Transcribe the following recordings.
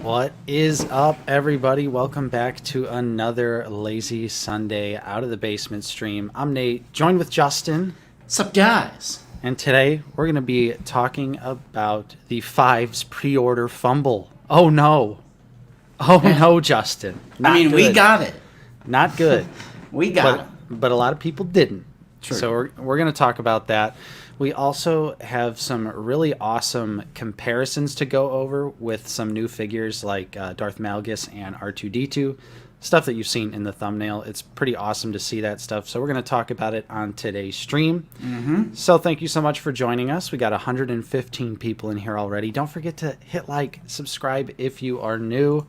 What is up, everybody? Welcome back to another Lazy Sunday Out of the Basement stream. I'm Nate, joined with Justin. What's up, guys? And today we're going to be talking about the Fives pre-order fumble. Oh no. Oh no, Justin. Not good. We got it. Not good. We got it. But a lot of people didn't. True. So we're going to talk about that. We also have some really awesome comparisons to go over with some new figures like Darth Malgus and R2-D2, stuff that you've seen in the thumbnail. It's pretty awesome to see that stuff. So we're going to talk about it on today's stream. So thank you so much for joining us. We got 115 people in here already. Don't forget to hit like, subscribe if you are new.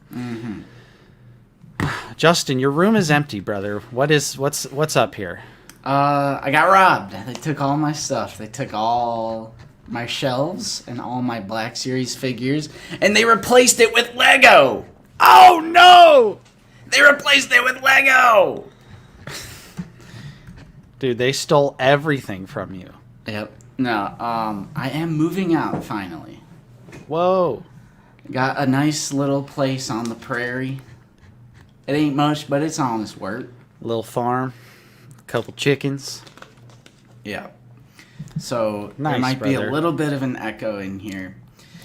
Justin, your room is empty, brother. What's up here? I got robbed. They took all my stuff. They took all my shelves and all my Black Series figures, and they replaced it with Lego. Oh no! They replaced it with Lego. Dude, they stole everything from you. Yep. No. I am moving out finally. Whoa. Got a nice little place on the prairie. It ain't much, but it's honest work. Little farm. Couple chickens. Yeah. So nice, there might be a brother. little bit of an echo in here.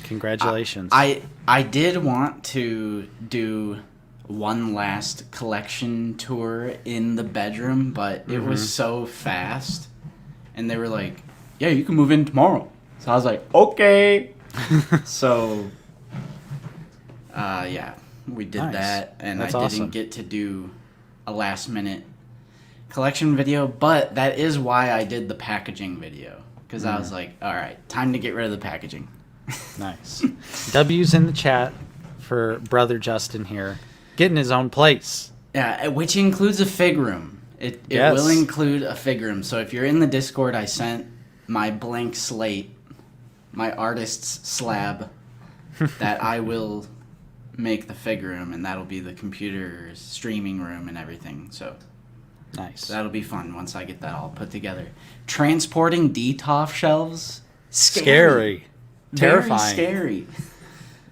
Congratulations. I did want to do one last collection tour in the bedroom, but it was so fast. And they were like, yeah, you can move in tomorrow. So I was like, okay. So, yeah, we did Nice. that. And That's I awesome. didn't get to do a last minute collection video, but that is why I did the packaging video, because I was like, all right, time to get rid of the packaging. Nice. W's in the chat for brother Justin here, getting his own place. Yeah, which includes a fig room. It Yes. will include a fig room. So if you're in the Discord, I sent my blank slate, my artist's slab, that I will make the fig room, and that'll be the computer's streaming room and everything. So Nice. that'll be fun once I get that all put together. Transporting DTOF shelves, Scary. Terrifying. Very scary.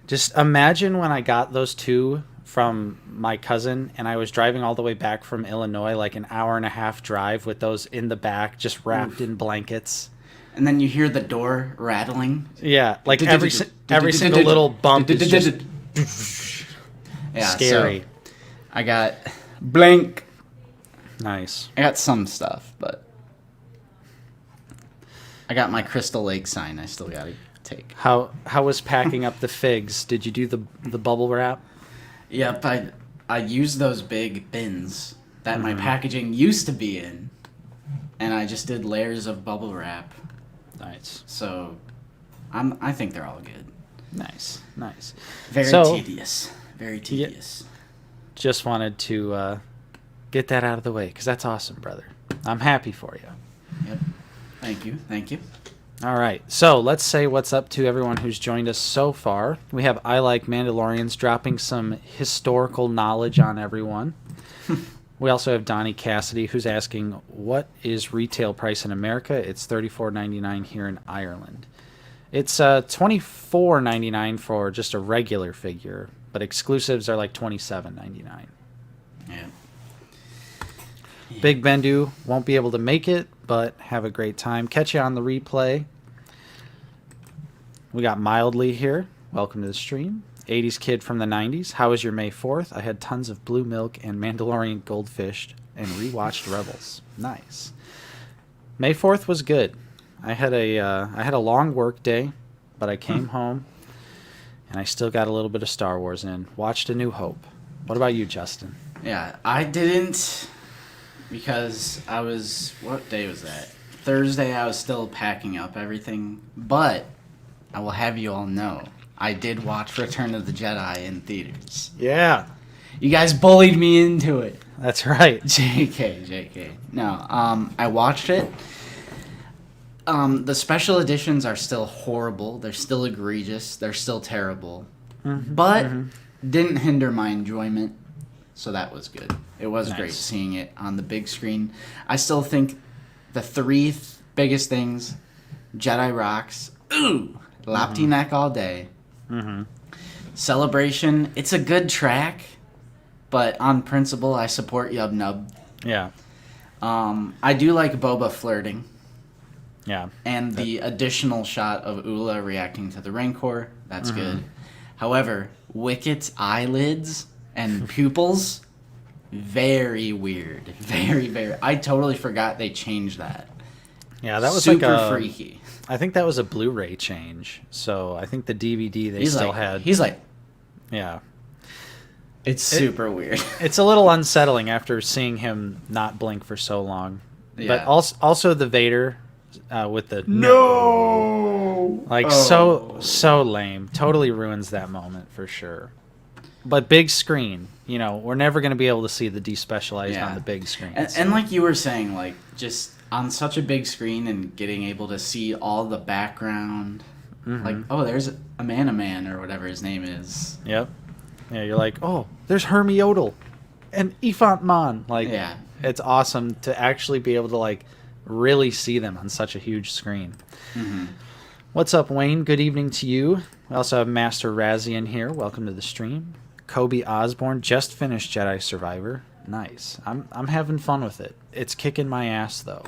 Just imagine when I got those two from my cousin and I was driving all the way back from Illinois, like an hour and a half drive with those in the back, just wrapped in blankets. And then you hear the door rattling. Yeah, like every single little bump is just Yeah, scary. so I got blank. Nice. I got some stuff, but I got my Crystal Lake sign I still gotta take. How was packing up the figs? Did you do the bubble wrap? Yep, I used those big bins that my packaging used to be in, and I just did layers of bubble wrap. Nice. So I think they're all good. Nice. Very So- tedious. Very tedious. Just wanted to get that out of the way because that's awesome, brother. I'm happy for you. Yep. Thank you. All right, so let's say what's up to everyone who's joined us so far. We have I Like Mandalorians dropping some historical knowledge on everyone. We also have Donnie Cassidy who's asking, what is retail price in America? It's $34.99 here in Ireland. It's $24.99 for just a regular figure, but exclusives are like $27.99. Yeah. Big Bendu won't be able to make it, but have a great time. Catch you on the replay. We got Mildly here. Welcome to the stream. 80s kid from the 90s. How was your May 4th? I had tons of blue milk and Mandalorian goldfish and rewatched Rebels. Nice. May 4th was good. I had a long work day, but I came home and I still got a little bit of Star Wars in. Watched A New Hope. What about you, Justin? Yeah, I didn't, because I was, what day was that? Thursday, I was still packing up everything, but I will have you all know, I did watch Return of the Jedi in theaters. Yeah. You guys bullied me into it. That's right. JK. No, I watched it. The special editions are still horrible. They're still egregious. They're still terrible. But didn't hinder my enjoyment. So that was good. It was great seeing it on the big screen. I still think the three biggest things, Jedi rocks, Lapti neck all day. Celebration, it's a good track, but on principle, I support Yub Nub. Yeah. I do like Boba flirting. Yeah. And the additional shot of Ula reacting to the Rancor, that's good. However, Wicket's eyelids and pupils, very weird. Very, very. I totally forgot they changed that. Yeah, that was super freaky. I think that was a Blu-ray change. So I think the DVD He's like, yeah. It's super weird. It's a little unsettling after seeing him not blink for so long. Yeah. But also the Vader with the no, like so lame. Totally ruins that moment for sure. But big screen, we're never going to be able to see the despecialized on the big screen. And like you were saying, like just on such a big screen and getting able to see all the background, like there's a man or whatever his name is. Yep. Yeah, you're like, oh, there's Hermiodal and Ifant Mon. Like, it's awesome to actually be able to like really see them on such a huge screen. What's up, Wayne? Good evening to you. We also have Master Razzie in here. Welcome to the stream. Kobe Osborne just finished Jedi Survivor. Nice. I'm having fun with it. It's kicking my ass though.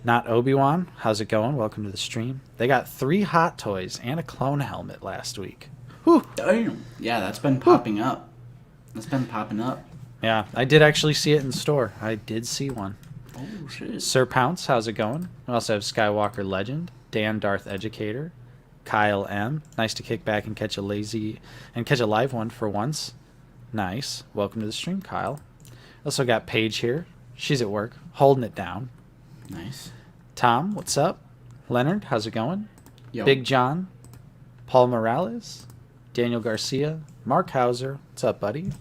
Not Obi-Wan. How's it going? Welcome to the stream. They got 3 Hot Toys and a clone helmet last week. Whew. Damn. Yeah, that's been popping up. Yeah, I did actually see it in store. I did see one. Oh shit. Sir Pounce, how's it going? We also have Skywalker Legend, Dan Darth Educator, Kyle M. Nice to kick back and catch a live one for once. Nice. Welcome to the stream, Kyle. Also got Paige here. She's at work, holding it down. Nice. Tom, what's up? Leonard, how's it going? Yo. Big John, Paul Morales, Daniel Garcia, Mark Hauser, what's up, buddy?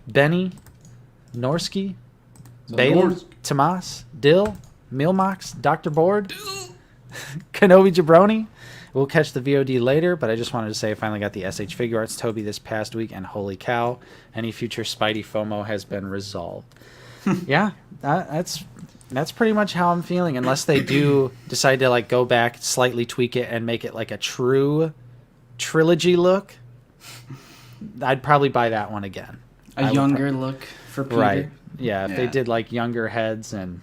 Benny, Norsky, Balin, Tomas, Dill, Milmox, Dr. Board, Kenobi Jabroni. We'll catch the VOD later, but I just wanted to say I finally got the SH Figure Arts Toby this past week, and holy cow, any future Spidey FOMO has been resolved. Yeah, that's pretty much how I'm feeling, unless they do decide to like go back, slightly tweak it, and make it like a true trilogy look. I'd probably buy that one again. A younger look for Peter. Right. Yeah, if they did like younger heads, and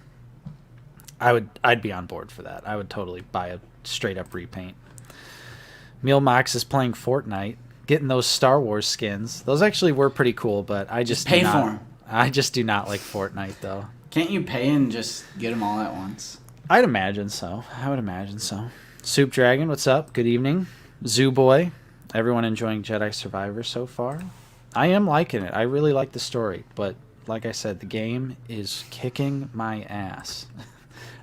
I'd be on board for that. I would totally buy a straight up repaint. Meal Max is playing Fortnite, getting those Star Wars skins. Those actually were pretty cool, but I just pay for them. I just do not like Fortnite though. Can't you pay and just get them all at once? I'd imagine so. I would imagine so. Soup Dragon, what's up? Good evening. Zoo Boy, everyone enjoying Jedi Survivor so far? I am liking it. I really like the story, but like I said, the game is kicking my ass.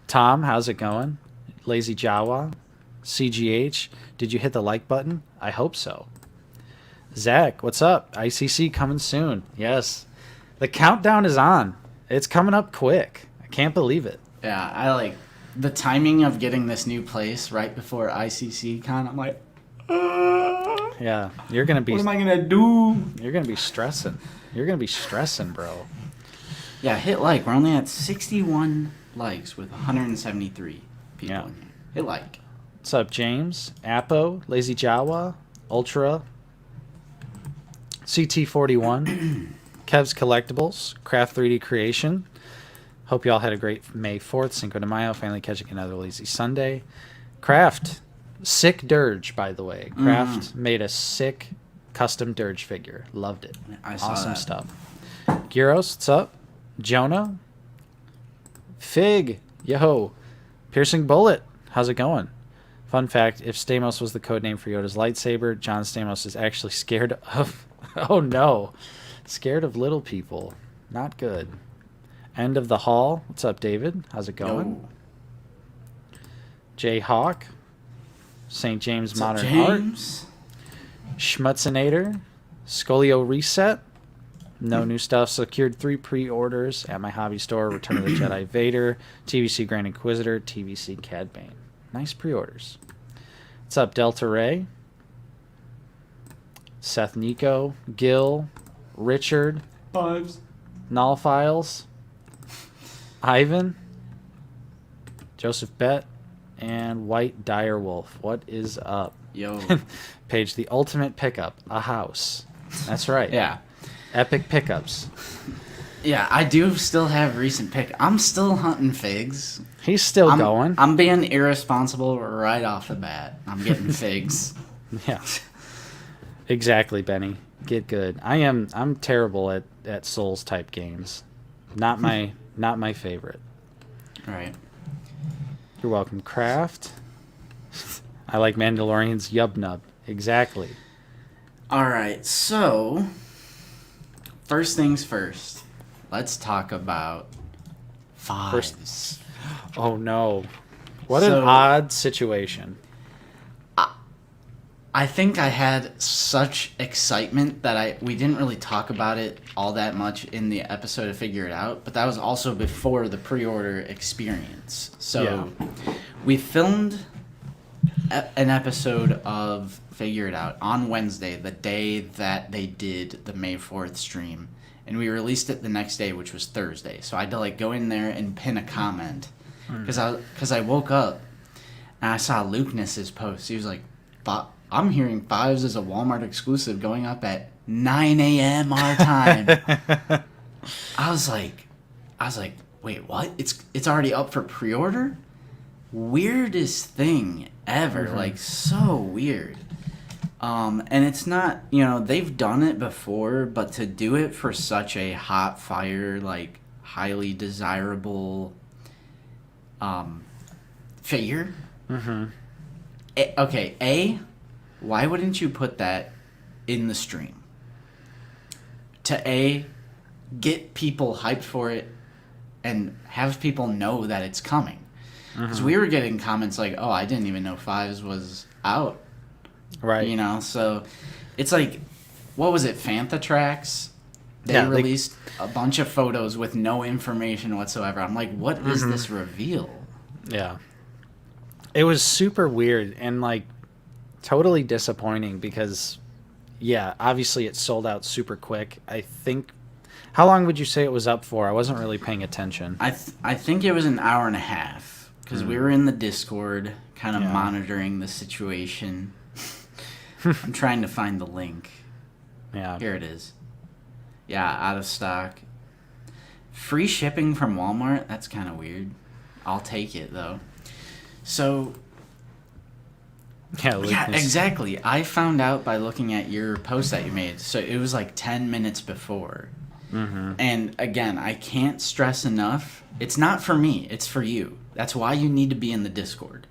Tom, how's it going? Lazy Jawa, CGH, did you hit the like button? I hope so. Zach, what's up? ICC coming soon. Yes. The countdown is on. It's coming up quick. I can't believe it. Yeah, I like the timing of getting this new place right before ICC con. I'm like, yeah, you're going to be... What am I going to do? You're going to be stressing. You're going to be stressing, bro. Yeah, hit like. We're only at 61 likes with 173 people in here. Hit like. What's up, James? Apo, Lazy Jawa, Ultra, CT41, Kev's Collectibles, Craft 3D Creation. Hope you all had a great May 4th, Cinco de Mayo, finally catching another lazy Sunday. Craft, sick dirge, by the way. Craft made a sick custom dirge figure. Loved it. I saw awesome that. stuff. Gyros, what's up? Jonah, Fig, yo, Piercing Bullet, how's it going? Fun fact, if Stamos was the codename for Yoda's lightsaber, John Stamos is actually scared of... Oh, no. Scared of little people. Not good. End of the Hall. What's up, David? How's it going? Yo. Jay Hawk. St. James What's Modern up, James? Art. Schmutzinator. Scolio Reset. No new stuff. Secured 3 pre-orders at my hobby store. Return of the Jedi Vader. TVC Grand Inquisitor. TVC Cad Bane. Nice pre-orders. What's up, Delta Ray? Seth Nico. Gil. Richard. Fives. Null Files. Ivan. Joseph Bett. And White Direwolf. What is up? Yo. Paige, the ultimate pickup, a house. That's right. Yeah. Epic pickups. Yeah, I do still have recent pick. I'm still hunting figs. He's still going. I'm being irresponsible right off the bat. I'm getting figs. Yeah. Exactly, Benny. Get good. I'm terrible at Souls type games. Not my favorite. Right. You're welcome. Craft. I like Mandalorian's Yub Nub. Exactly. All right. So, first things first. Let's talk about fives. Oh no. What an odd situation. I think I had such excitement that we didn't really talk about it all that much in the episode of Figure It Out, but that was also before the pre-order experience. So we filmed an episode of Figure It Out on Wednesday, the day that they did the May 4th stream, and we released it the next day, which was Thursday. So I had to go in there and pin a comment because I woke up and I saw Lukeness's post. He was like, I'm hearing Fives is a Walmart exclusive going up at 9 a.m. our time. I was like, wait, what? It's already up for pre-order? Weirdest thing ever. So weird. And it's not, they've done it before, but to do it for such a hot fire, highly desirable figure. Okay, why wouldn't you put that in the stream? To get people hyped for it and have people know that it's coming. Because we were getting comments like, oh, I didn't even know Fives was out. Right. So it's what was it, Fantha Tracks? They released a bunch of photos with no information whatsoever. I'm like, what is this reveal? Yeah. It was super weird and totally disappointing because obviously it sold out super quick. I think, how long would you say it was up for? I wasn't really paying attention. I think it was an hour and a half because we were in the Discord kind of monitoring the situation. I'm trying to find the link. Yeah. Here it is. Yeah, out of stock. Free shipping from Walmart? That's kind of weird. I'll take it though. So yeah, exactly. I found out by looking at your post that you made. So it was 10 minutes before. And again, I can't stress enough. It's not for me. It's for you. That's why you need to be in the Discord.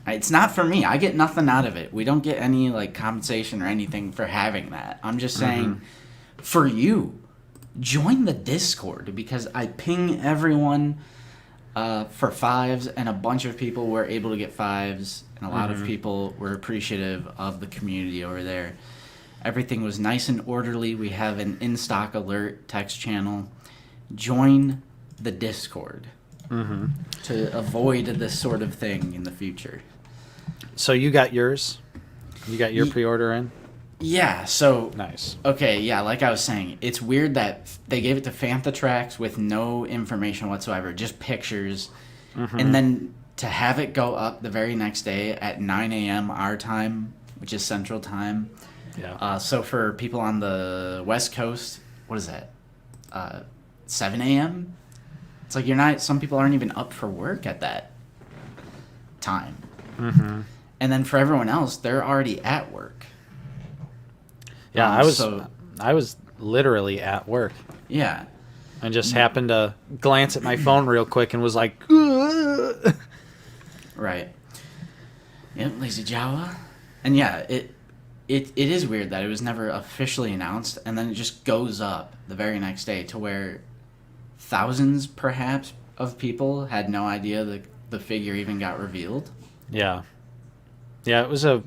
It's not for me. I get nothing out of it. We don't get any compensation or anything for having that. I'm just saying, for you, join the Discord because I ping everyone for Fives, and a bunch of people were able to get Fives, and a lot of people were appreciative of the community over there. Everything was nice and orderly. We have an in-stock alert text channel. Join the Discord to avoid this sort of thing in the future. So you got yours? You got your pre-order in? Yeah, so... Nice. Okay, yeah, like I was saying, it's weird that they gave it to Fantha Tracks with no information whatsoever, just pictures, and then to have it go up the very next day at 9 a.m. our time, which is Central Time. Yeah. So for people on the West Coast, what is that? 7 a.m.? It's you're not... Some people aren't even up for work at that time. And then for everyone else, they're already at work. Yeah, I was literally at work. Yeah. I just happened to glance at my phone real quick and was like, ugh. Right. Yep, Lazy Jawa. And yeah, it is weird that it was never officially announced, and then it just goes up the very next day to where thousands, perhaps, of people had no idea that the figure even got revealed. Yeah. Yeah, it was a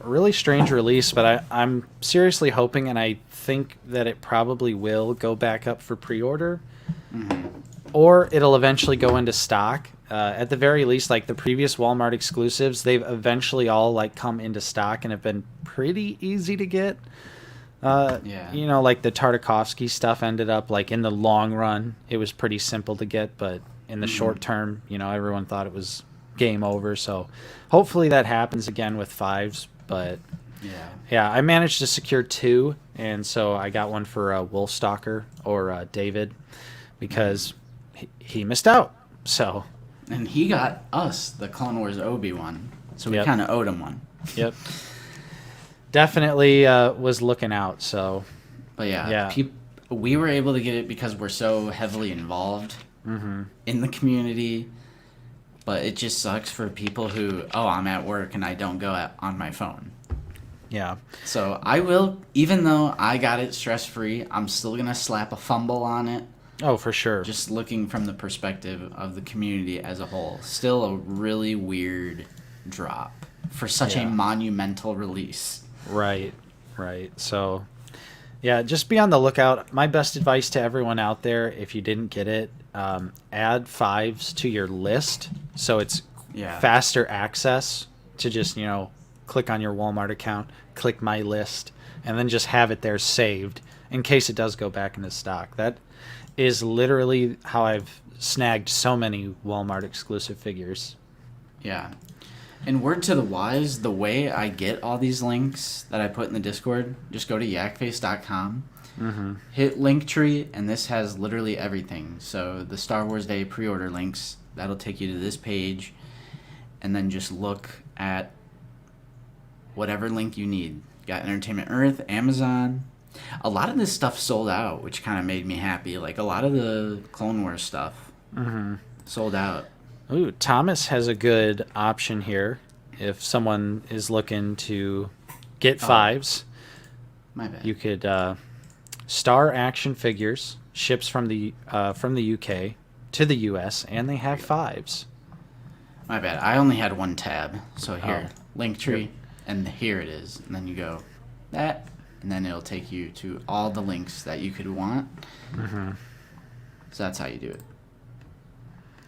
really strange release, but I'm seriously hoping, and I think that it probably will go back up for pre-order, or it'll eventually go into stock. At the very least, the previous Walmart exclusives, they've eventually all come into stock and have been pretty easy to get. The Tartakovsky stuff ended up in the long run, it was pretty simple to get, but in the short term, everyone thought it was game over. So hopefully that happens again with fives. But yeah, I managed to secure 2, and so I got one for Wolfstalker or David because he missed out. So And he got us the Clone Wars Obi one, so we Yep. kind of owed him one. Yep. Definitely was looking out. So But Yeah. we were able to get it because we're so heavily involved in the community. But it just sucks for people who, I'm at work and I don't go on my phone. yeah. So I will, even though I got it stress free, I'm still gonna slap a fumble on it. Oh, for sure. Just looking from the perspective of the community as a whole. Still a really weird drop for such a Yeah. monumental release. Right. So, yeah, just be on the lookout. My best advice to everyone out there, if you didn't get it, add fives to your list so it's faster access to just, click on your Walmart account, click my list, and then just have it there saved in case it does go back into stock. That is literally how I've snagged so many Walmart exclusive figures. Yeah. And word to the wise, the way I get all these links that I put in the Discord, just go to yakface.com, hit Linktree, and this has literally everything. So the Star Wars Day pre-order links, that'll take you to this page, and then just look at whatever link you need. Got Entertainment Earth, Amazon. A lot of this stuff sold out, which kind of made me happy. Like a lot of the Clone Wars stuff sold out. Ooh, Thomas has a good option here if someone is looking to get fives. My bad. You could Star Action Figures ships from the UK to the US, and they have fives. My bad. I only had one tab. So here, Linktree, and here it is. And then you go that, and then it'll take you to all the links that you could want. So that's how you do it.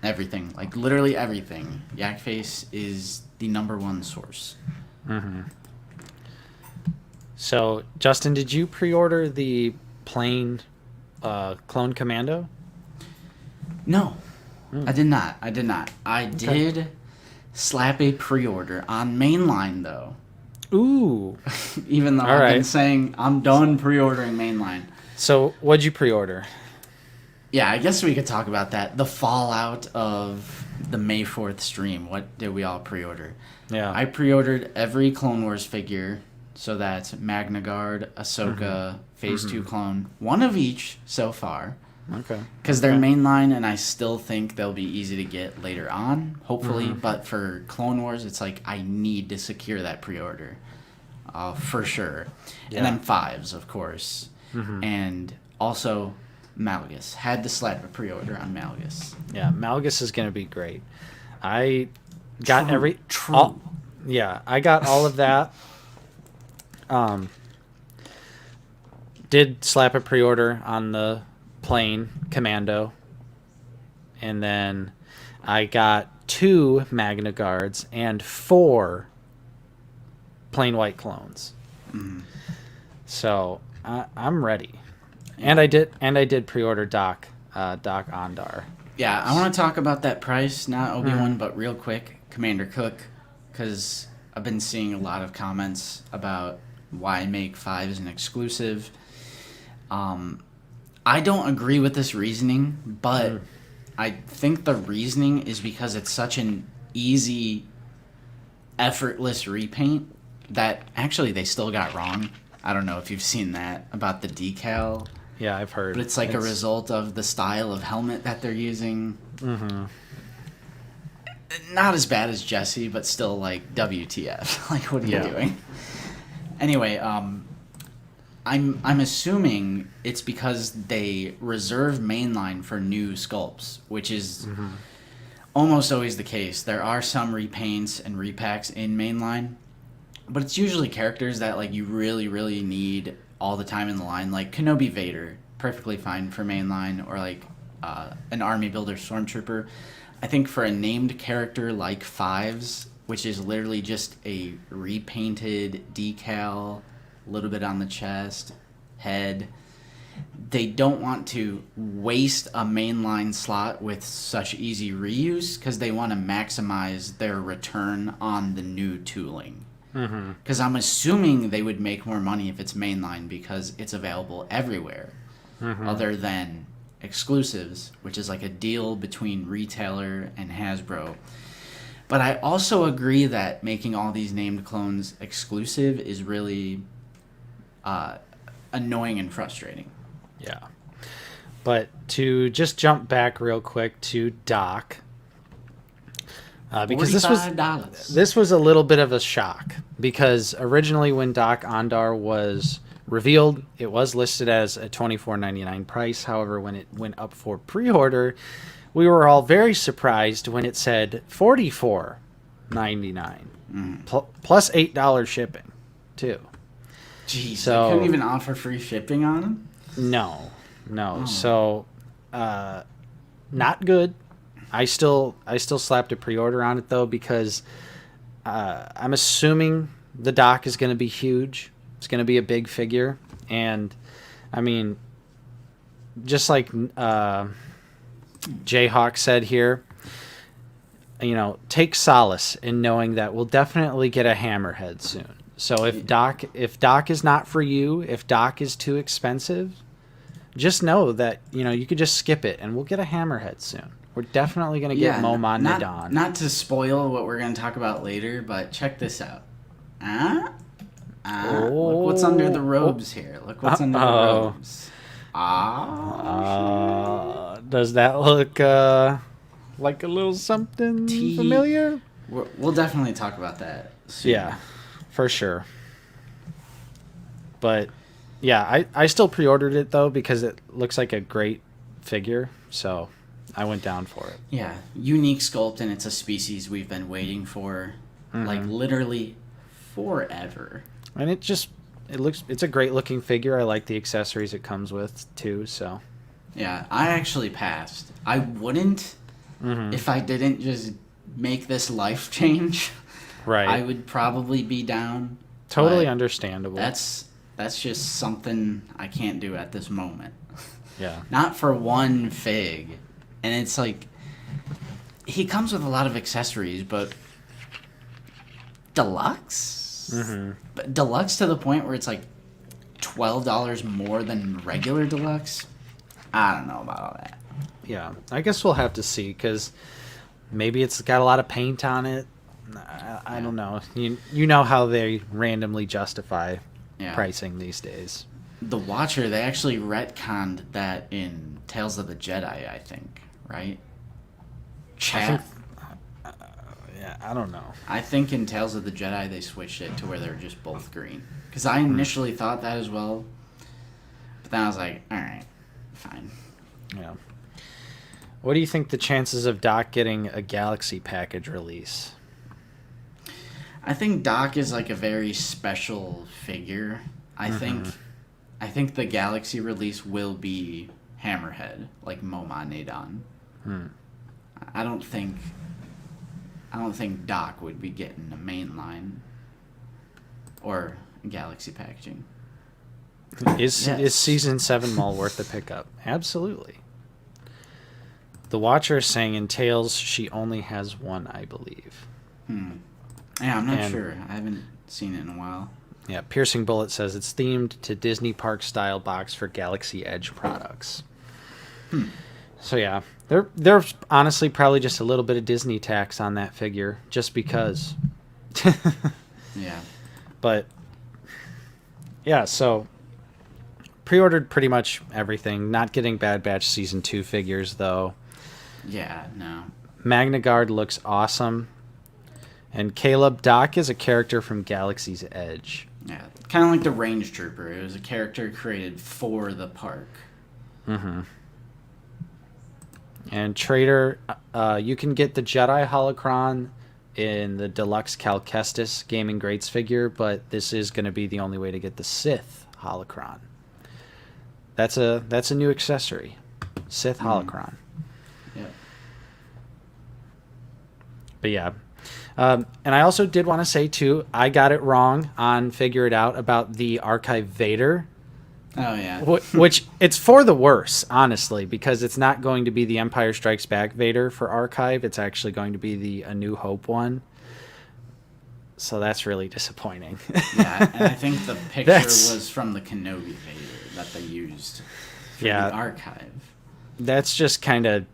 Everything, like literally everything. Yakface is the #1 source. So, Justin, did you pre-order the plain Clone Commando? No, I did not. I did slap a pre-order on Mainline, though. Ooh. Even though All I've been right. saying I'm done pre-ordering Mainline. So, what'd you pre-order? Yeah, I guess we could talk about that. The fallout of the May 4th stream. What did we all pre-order? Yeah. I pre-ordered every Clone Wars figure. So that's Magna Guard, Ahsoka, Phase 2 clone. One of each so far. Okay. Because they're mainline, and I still think they'll be easy to get later on, hopefully. But for Clone Wars, it's like I need to secure that pre-order. For sure. Yeah. And then fives, of course. And also Malgus. Had to slap a pre-order on Malgus. Yeah, Malgus is going to be great. I got True. I got all of that. Did slap a pre-order on the plain Commando. And then I got 2 Magna Guards and 4 plain white clones. So I'm ready. And I did pre-order Doc Ondar. Yeah, I want to talk about that price, not Obi-Wan, but real quick, Commander Cook, because I've been seeing a lot of comments about why make fives an exclusive. I don't agree with this reasoning, but I think the reasoning is because it's such an easy, effortless repaint that actually they still got wrong. I don't know if you've seen that about the decal. Yeah, I've heard. But it's like a result of the style of helmet that they're using. Not as bad as Jesse, but still like WTF. Like, what are you doing? Anyway, I'm assuming it's because they reserve mainline for new sculpts, which is almost always the case. There are some repaints and repacks in mainline, but it's usually characters that like you really, really need all the time in the line, like Kenobi Vader, perfectly fine for mainline, or like an army builder stormtrooper. I think for a named character like Fives, which is literally just a repainted decal, a little bit on the chest, head, they don't want to waste a mainline slot with such easy reuse because they want to maximize their return on the new tooling. Because I'm assuming they would make more money if it's mainline because it's available everywhere, other than exclusives, which is like a deal between retailer and Hasbro. But I also agree that making all these named clones exclusive is really annoying and frustrating. Yeah. But to just jump back real quick to Doc, because this was a little bit of a shock, because originally when Doc Ondar was revealed, it was listed as a $24.99 price. However, when it went up for pre-order, we were all very surprised when it said $44.99 plus $8 shipping too. Jeez, so, they couldn't even offer free shipping on them? No. Oh. So, not good. I still slapped a pre-order on it though, because I'm assuming the Doc is going to be huge. It's going to be a big figure, and I mean, just like Jayhawk said here, take solace in knowing that we'll definitely get a Hammerhead soon. So if Doc is not for you, if Doc is too expensive, just know that you could just skip it, and we'll get a Hammerhead soon. We're definitely going to get Momon Nadon. Not to spoil what we're going to talk about later, but check this out. Look what's under the robes here. Look what's under the robes. Does that look like a little something familiar? We'll definitely talk about that soon. Yeah, for sure. But yeah, I still pre-ordered it though because it looks like a great figure, so I went down for it. Yeah, unique sculpt, and it's a species we've been waiting for, like literally forever. And it's a great looking figure. I like the accessories it comes with too. So yeah, I actually passed. I wouldn't if I didn't just make this life change. Right. I would probably be down. Totally understandable. That's just something I can't do at this moment. Yeah. Not for one fig. And it's like, he comes with a lot of accessories, but deluxe? But deluxe to the point where it's like $12 more than regular deluxe? I don't know about all that. Yeah, I guess we'll have to see, because maybe it's got a lot of paint on it. I don't know. You know how they randomly justify pricing these days. The Watcher, they actually retconned that in Tales of the Jedi, I think, right? I don't know. I think in Tales of the Jedi they switched it to where they're just both green. Because I initially thought that as well. But then I was like, alright, fine. Yeah. What do you think the chances of Doc getting a Galaxy package release? I think Doc is like a very special figure. I think the Galaxy release will be Hammerhead, like Momon Nadon. I don't think Doc would be getting a mainline or Galaxy packaging. Is Season 7 Mall worth the pickup? Absolutely. The Watcher is saying in Tales she only has one, I believe. Yeah, I'm not sure. I haven't seen it in a while. Yeah, Piercing Bullet says it's themed to Disney Park style box for Galaxy Edge products. So yeah, there's honestly probably just a little bit of Disney tax on that figure, just because. Yeah. But yeah, so pre-ordered pretty much everything. Not getting Bad Batch Season 2 figures though. Yeah, no. Magna Guard looks awesome. And Caleb, Doc is a character from Galaxy's Edge. Yeah, kind of like the Range Trooper. It was a character created for the park. And Trader, you can get the Jedi Holocron in the Deluxe Cal Kestis Gaming Greats figure, but this is going to be the only way to get the Sith Holocron. That's a new accessory. Sith Holocron. Yeah. But yeah. And I also did want to say, too, I got it wrong on Figure It Out about the Archive Vader Oh yeah. Which it's for the worse, honestly, because it's not going to be the Empire Strikes Back Vader for Archive. It's actually going to be the A New Hope one. So that's really disappointing. Yeah, and I think the picture was from the Kenobi Vader that they used for the Archive. That's just kind of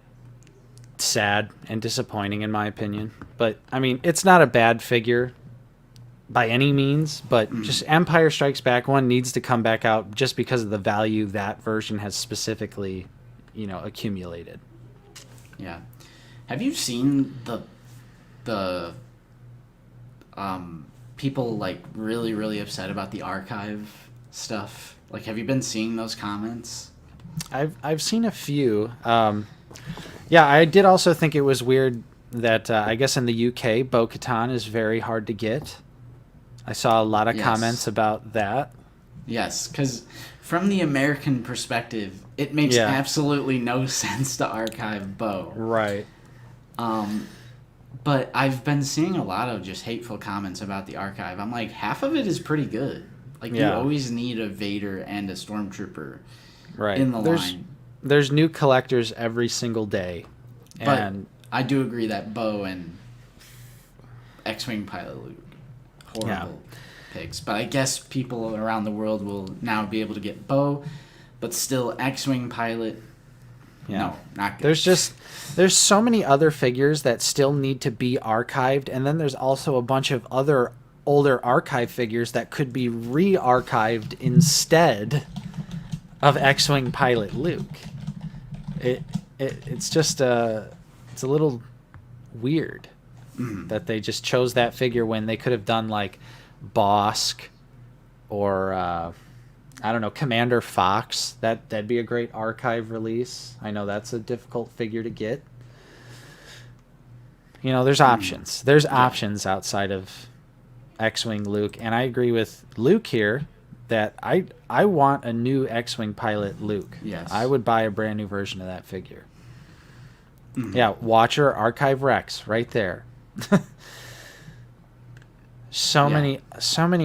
sad and disappointing in my opinion. But I mean, it's not a bad figure by any means, but just Empire Strikes Back one needs to come back out just because of the value that version has specifically, accumulated. Yeah. Have you seen the people like really, really upset about the Archive stuff? Like, have you been seeing those comments? I've seen a few. Yeah, I did also think it was weird that I guess in the UK, Bo-Katan is very hard to get. I saw a lot of comments about that. Yes, because from the American perspective, it makes absolutely no sense to archive Bo. Right. But I've been seeing a lot of just hateful comments about the archive. I'm like, half of it is pretty good. Like, you always need a Vader and a Stormtrooper in the line. There's new collectors every single day. And I do agree that Bo and X-Wing Pilot Luke, horrible picks. But I guess people around the world will now be able to get Bo, but still X-Wing Pilot, no, not good. There's so many other figures that still need to be archived, and then there's also a bunch of other older archive figures that could be re-archived instead of X-Wing Pilot Luke. It's just it's a little weird that they just chose that figure when they could have done like Bosk or I don't know, Commander Fox. That'd be a great archive release. I know that's a difficult figure to get. There's options. There's options outside of X-Wing Luke, and I agree with Luke here that I want a new X-Wing Pilot Luke. Yes. I would buy a brand new version of that figure. Yeah, Watcher Archive Rex right there. So many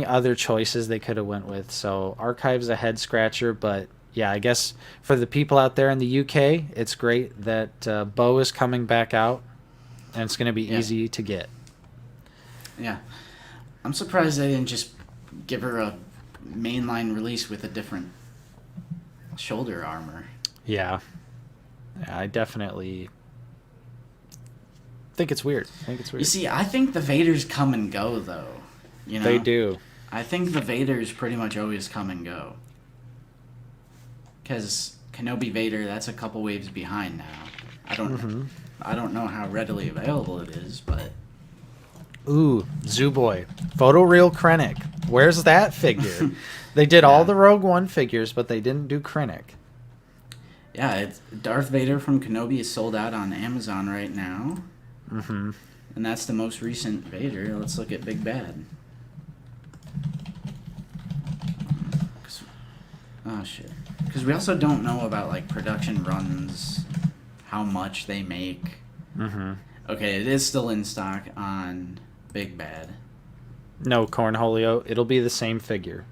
other choices they could have went with. So Archive's a head scratcher, but yeah, I guess for the people out there in the UK, it's great that Bo is coming back out, and it's going to be easy to get. Yeah. I'm surprised they didn't just give her a mainline release with a different shoulder armor. Yeah, I definitely think it's weird. You see, I think the Vaders come and go, though. They do. I think the Vaders pretty much always come and go. Because Kenobi Vader, that's a couple waves behind now. I don't know how readily available it is, but... Ooh, Zooboy. Photoreal Krennic. Where's that figure? They did all the Rogue One figures, but they didn't do Krennic. Yeah, it's Darth Vader from Kenobi is sold out on Amazon right now. Mm-hmm. And that's the most recent Vader. Let's look at Big Bad. Oh, shit. Because we also don't know about, like, production runs, how much they make. Mm-hmm. Okay, it is still in stock on Big Bad. No, Cornholio. It'll be the same figure.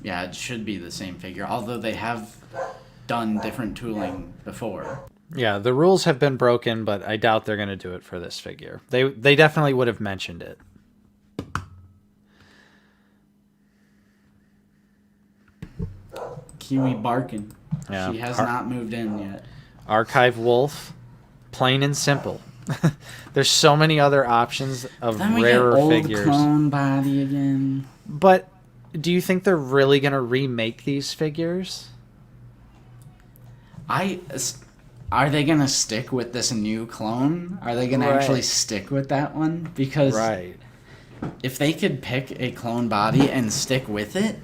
Yeah, it should be the same figure, although they have done different tooling before. Yeah, the rules have been broken, but I doubt they're going to do it for this figure. They definitely would have mentioned it. Kiwi barking. Yeah. She has not moved in yet. Archive Wolf. Plain and simple. There's so many other options of then we rarer get old figures. Clone body again. But do you think they're really going to remake these figures? Are they going to stick with this new clone? Are they going to actually stick with that one? Because if they could pick a clone body and stick with it,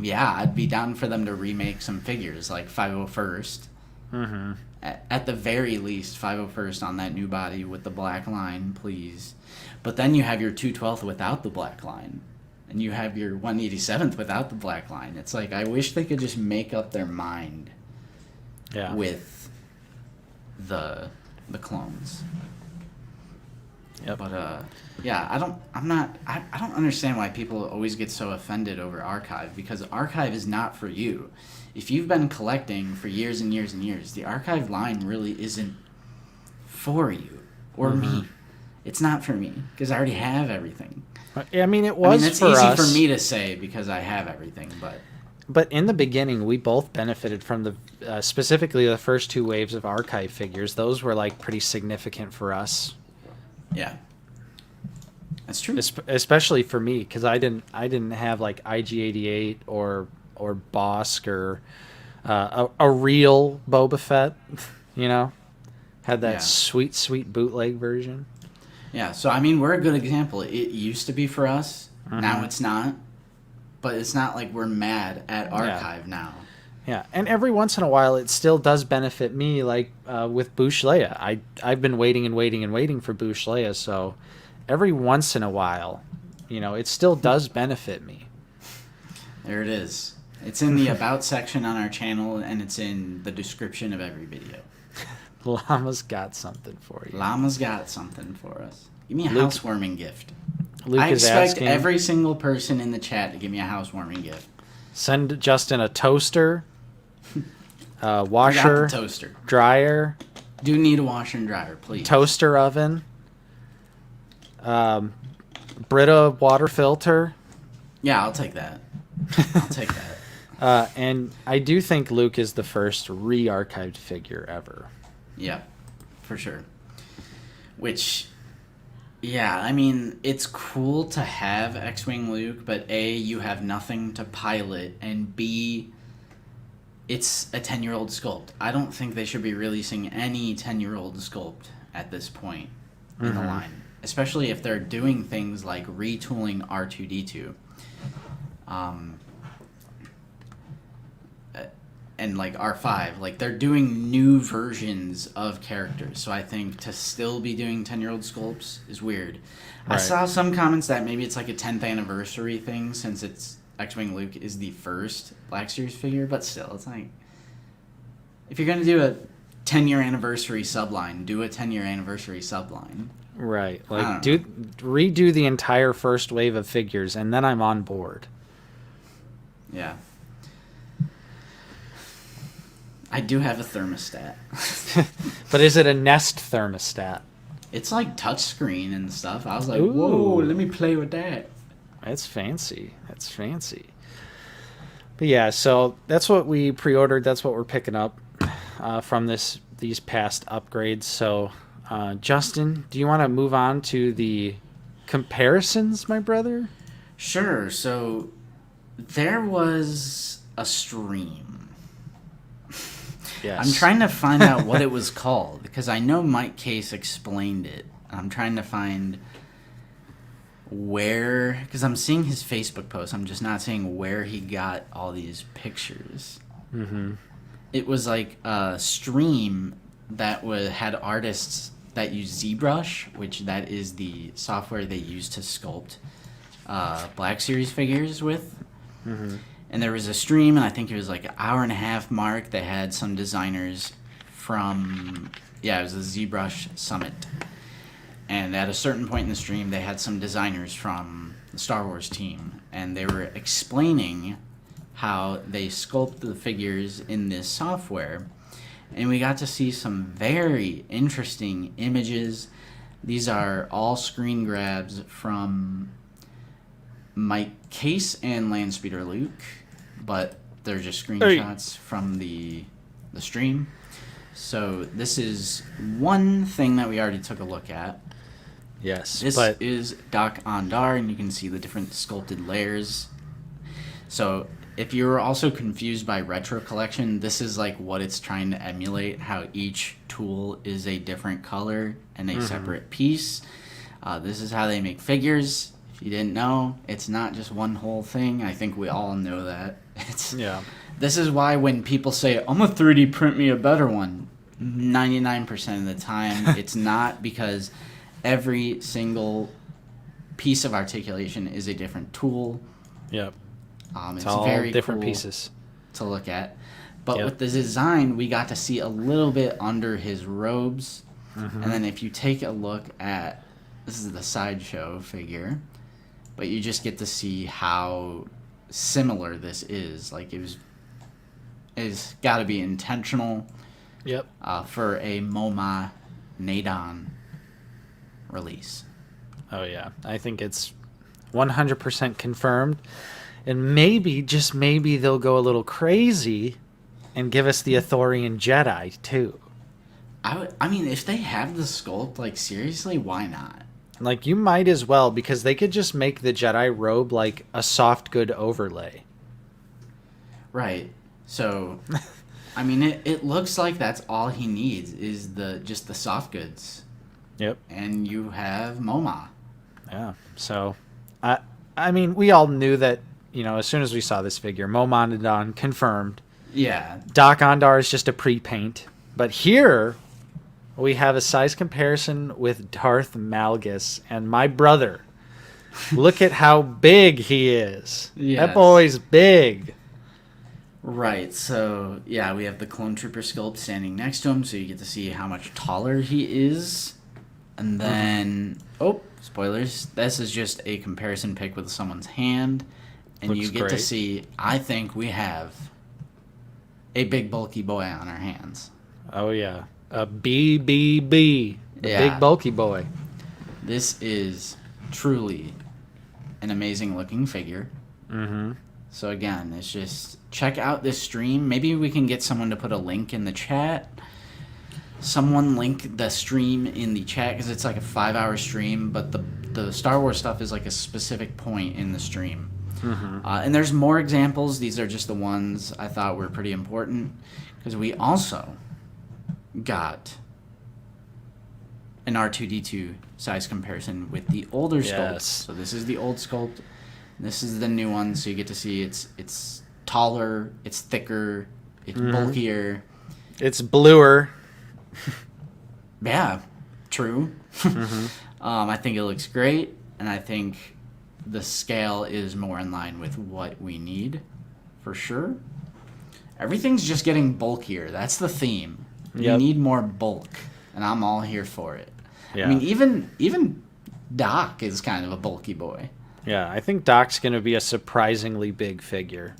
yeah, I'd be down for them to remake some figures like 501st. Mm-hmm. At the very least, 501st on that new body with the black line, please. But then you have your 212th without the black line. And you have your 187th without the black line. It's like, I wish they could just make up their mind with the clones. Yep. But yeah, I don't understand why people always get so offended over archive, because archive is not for you. If you've been collecting for years and years and years, the archive line really isn't for you or me. It's not for me because I already have everything. I mean, it was it's for easy us. for me to say because I have everything, But in the beginning, we both benefited from the specifically the first 2 waves of archive figures. Those were like pretty significant for us. Yeah, that's true. Especially for me, because I didn't have like IG-88 or Bosk or a real Boba Fett. You know, had that sweet bootleg version. Yeah, so I mean, we're a good example. It used to be for us. Now it's not. But it's not like we're mad at archive now. Yeah, and every once in a while, it still does benefit me, like with Bouche Leia. I've been waiting and waiting and waiting for Bouche Leia, so every once in a while, it still does benefit me. There it is. It's in the About section on our channel, and it's in the description of every video. Llama's got something for you. Llama's got something for us. Give me a housewarming gift. Luke I is expect asking, every single person in the chat to give me a housewarming gift. Send Justin a toaster, washer, I got the toaster. dryer. Do need a washer and dryer, please. Toaster oven, Brita water filter. Yeah, I'll take that. I'll take that. And I do think Luke is the first re-archived figure ever. Yeah, for sure. Which, yeah, I mean, it's cool to have X-Wing Luke, but A, you have nothing to pilot, and B, it's a 10-year-old sculpt. I don't think they should be releasing any 10-year-old sculpt at this point in the line, especially if they're doing things like retooling R2-D2. And like R5, like they're doing new versions of characters. So I think to still be doing 10-year-old sculpts is weird. Right. I saw some comments that maybe it's like a 10th anniversary thing since it's X-Wing Luke is the first Black Series figure, but still, it's like if you're gonna do a 10-year anniversary subline, do a 10-year anniversary subline. Right, like redo the entire first wave of figures, and then I'm on board. Yeah. I do have a thermostat. But is it a Nest thermostat? It's like touchscreen and stuff. I was like, ooh, whoa, let me play with that. That's fancy. That's fancy. But yeah, so that's what we pre-ordered. That's what we're picking up from these past upgrades. So, Justin, do you want to move on to the comparisons, my brother? Sure. So, there was a stream. Yes. I'm trying to find out what it was called because I know Mike Case explained it. I'm trying to find where, because I'm seeing his Facebook post. I'm just not seeing where he got all these pictures. Mm-hmm. It was like a stream that had artists that use ZBrush, which that is the software they use to sculpt Black Series figures with. Mm-hmm. And there was a stream, and I think it was like an hour and a half mark. They had some designers from, it was the ZBrush Summit. And at a certain point in the stream, they had some designers from the Star Wars team. And they were explaining how they sculpt the figures in this software. And we got to see some very interesting images. These are all screen grabs from Mike Case and Landspeeder Luke, but they're just screenshots from the stream. So this is one thing that we already took a look at. Yes, this is Doc Ondar, and you can see the different sculpted layers. So if you're also confused by Retro Collection, this is like what it's trying to emulate, how each tool is a different color and a separate piece. This is how they make figures. If you didn't know, it's not just one whole thing. I think we all know that. This is why when people say, I'm going to 3D print me a better one, 99% of the time, it's not, because every single piece of articulation is a different tool. Yep. It's all very different cool pieces to look at. But with the design, we got to see a little bit under his robes. And then if you take a look at This is the sideshow figure, but you just get to see how similar this is. Like it's got to be intentional. Yep. For a MoMA Nadon release. Oh yeah, I think it's 100% confirmed, and maybe, just maybe, they'll go a little crazy and give us the Athorian Jedi too. I mean, if they have the sculpt, like, seriously, why not? Like, you might as well, because they could just make the Jedi robe like a soft good overlay. Right. So, I mean, it looks like that's all he needs is just the soft goods. Yep. And you have MoMA. Yeah. So, I mean, we all knew that, you know, as soon as we saw this figure, Momonadon confirmed. Yeah. Doc Ondar is just a pre-paint. But here, we have a size comparison with Darth Malgus. And my brother, look at how big he is. Yes. That boy's big. Right, so, yeah, we have the Clone Trooper sculpt standing next to him, so you get to see how much taller he is. And then, spoilers, this is just a comparison pic with someone's hand. And Looks you get great. to see, I think we have a big bulky boy on our hands. Oh, yeah. A BBB. The Yeah. big bulky boy. This is truly an amazing looking figure. Mm-hmm. So again, it's just check out this stream. Maybe we can get someone to put a link in the chat. Someone link the stream in the chat because it's like a 5-hour stream, but the Star Wars stuff is like a specific point in the stream. Mm-hmm. And there's more examples. These are just the ones I thought were pretty important because we also got an R2-D2 size comparison with the older sculpt. Yes. So this is the old sculpt. This is the new one, so you get to see it's taller, it's thicker, it's bulkier. It's bluer. Yeah, true. I think it looks great, and I think the scale is more in line with what we need, for sure. Everything's just getting bulkier. That's the theme. Yep. We need more bulk, and I'm all here for it. Yeah. I mean, even Doc is kind of a bulky boy. Yeah, I think Doc's going to be a surprisingly big figure.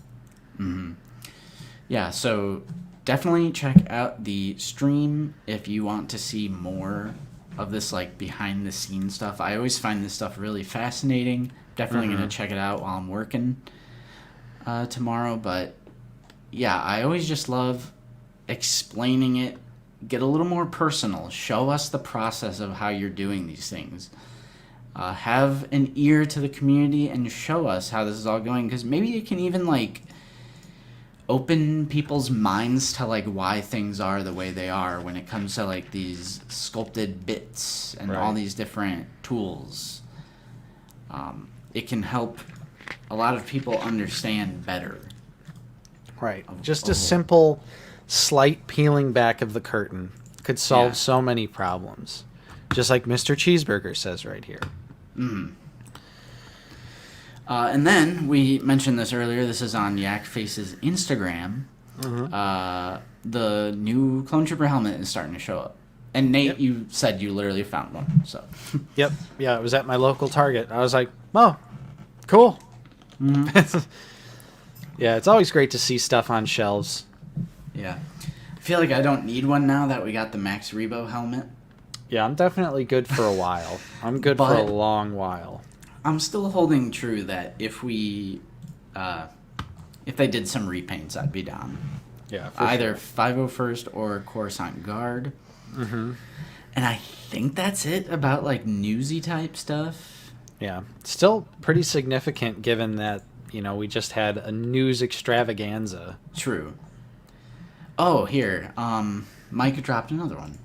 Yeah, so definitely check out the stream if you want to see more of this, like, behind the scenes stuff. I always find this stuff really fascinating. Definitely going to check it out while I'm working tomorrow. But yeah, I always just love explaining it. Get a little more personal. Show us the process of how you're doing these things. Have an ear to the community and show us how this is all going, because maybe it can even, like, open people's minds to, like, why things are the way they are when it comes to, like, these sculpted bits and all these different tools. It can help a lot of people understand better. Right. Just a simple, slight peeling back of the curtain could solve so many problems. Just like Mr. Cheeseburger says right here. And then, we mentioned this earlier, this is on Yak Face's Instagram. The new Clone Trooper helmet is starting to show up. And Nate, you said you literally found one, so. Yep. Yeah, it was at my local Target. I was like, oh, cool. Yeah, it's always great to see stuff on shelves. Yeah. I feel like I don't need one now that we got the Max Rebo helmet. Yeah, I'm definitely good for a while. I'm good for a long while. I'm still holding true that if they did some repaints, I'd be down. Yeah, Either 501st or Coruscant Guard. And I think that's it about, like, newsy type stuff. Yeah, still pretty significant given that, you know, we just had a news extravaganza. True. Oh, here. Mike dropped another one.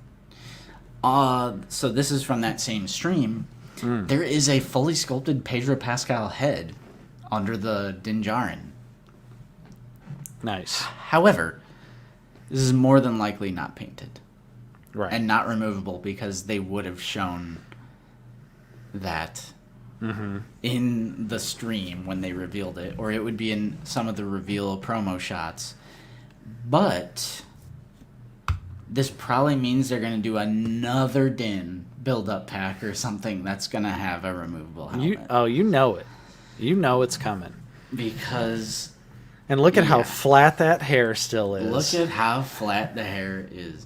So this is from that same stream. There is a fully sculpted Pedro Pascal head under the Din Djarin. Nice. However, this is more than likely not painted. Right. And not removable because they would have shown that in the stream when they revealed it, or it would be in some of the reveal promo shots. But this probably means they're going to do another Din build-up pack or something that's gonna have a removable helmet. You know it. You know it's coming. Because... And look at how flat that hair still is. Look at how flat the hair is.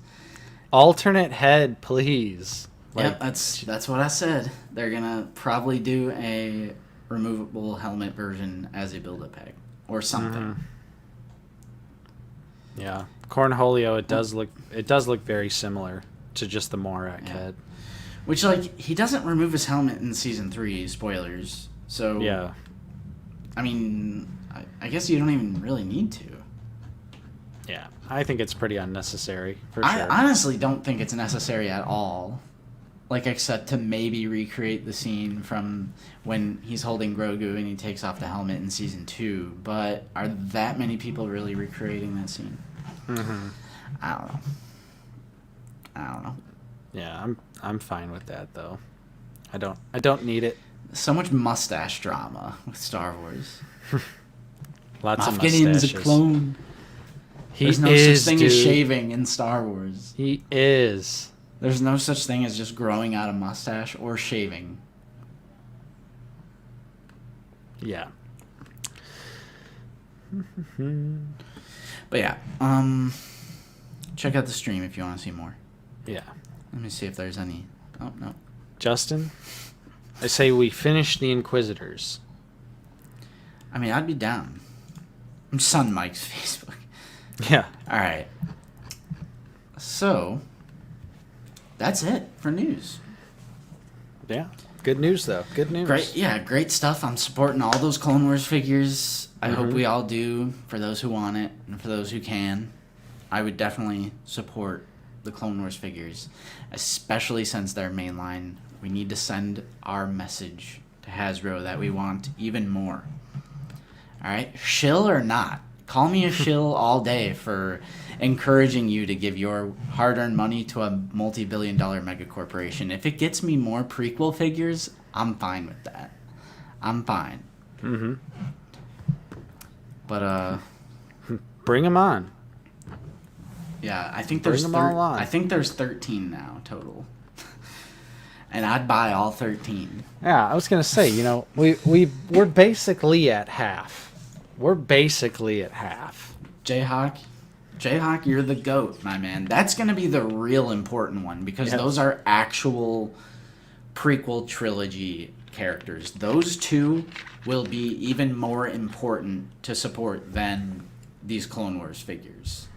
Alternate head, please. Yep, that's what I said. They're gonna probably do a removable helmet version as a build-up pack or something. Mm-hmm. Yeah, Cornholio. It does look very similar to just the Morak head. Which, like, he doesn't remove his helmet in season 3. Spoilers. So yeah, I mean, I guess you don't even really need to. Yeah, I think it's pretty unnecessary for I sure. honestly don't think it's necessary at all. Like, except to maybe recreate the scene from when he's holding Grogu and he takes off the helmet in season 2. But are that many people really recreating that scene? Mm-hmm. I don't know. Yeah, I'm fine with that though. I don't need it. So much mustache drama with Star Wars. Lots of Moff Gideon's mustaches. a clone. There's no such thing as shaving in Star Wars. He is. There's no such thing as just growing out a mustache or shaving. Yeah. But yeah, check out the stream if you want to see more. Yeah. Let me see if there's any. Oh, no. Justin, I say we finish the Inquisitors. I mean, I'd be down. I'm just on Mike's Facebook. Yeah. All right. So, that's it for news. Yeah. Good news, though. Good news. Great stuff. I'm supporting all those Clone Wars figures. I hope we all do, for those who want it and for those who can. I would definitely support the Clone Wars figures, especially since they're mainline. We need to send our message to Hasbro that we want even more. All right? Shill or not. Call me a shill all day for encouraging you to give your hard-earned money to a multi-billion-dollar mega corporation. If it gets me more prequel figures, I'm fine with that. I'm fine. Mm-hmm. But bring them on. Yeah, I think Bring there's them all on. I think there's 13 now total. And I'd buy all 13. Yeah, I was gonna say, we're basically at half. Jayhawk, you're the GOAT, my man. That's going to be the real important one because those are actual prequel trilogy characters. Those two will be even more important to support than these Clone Wars figures.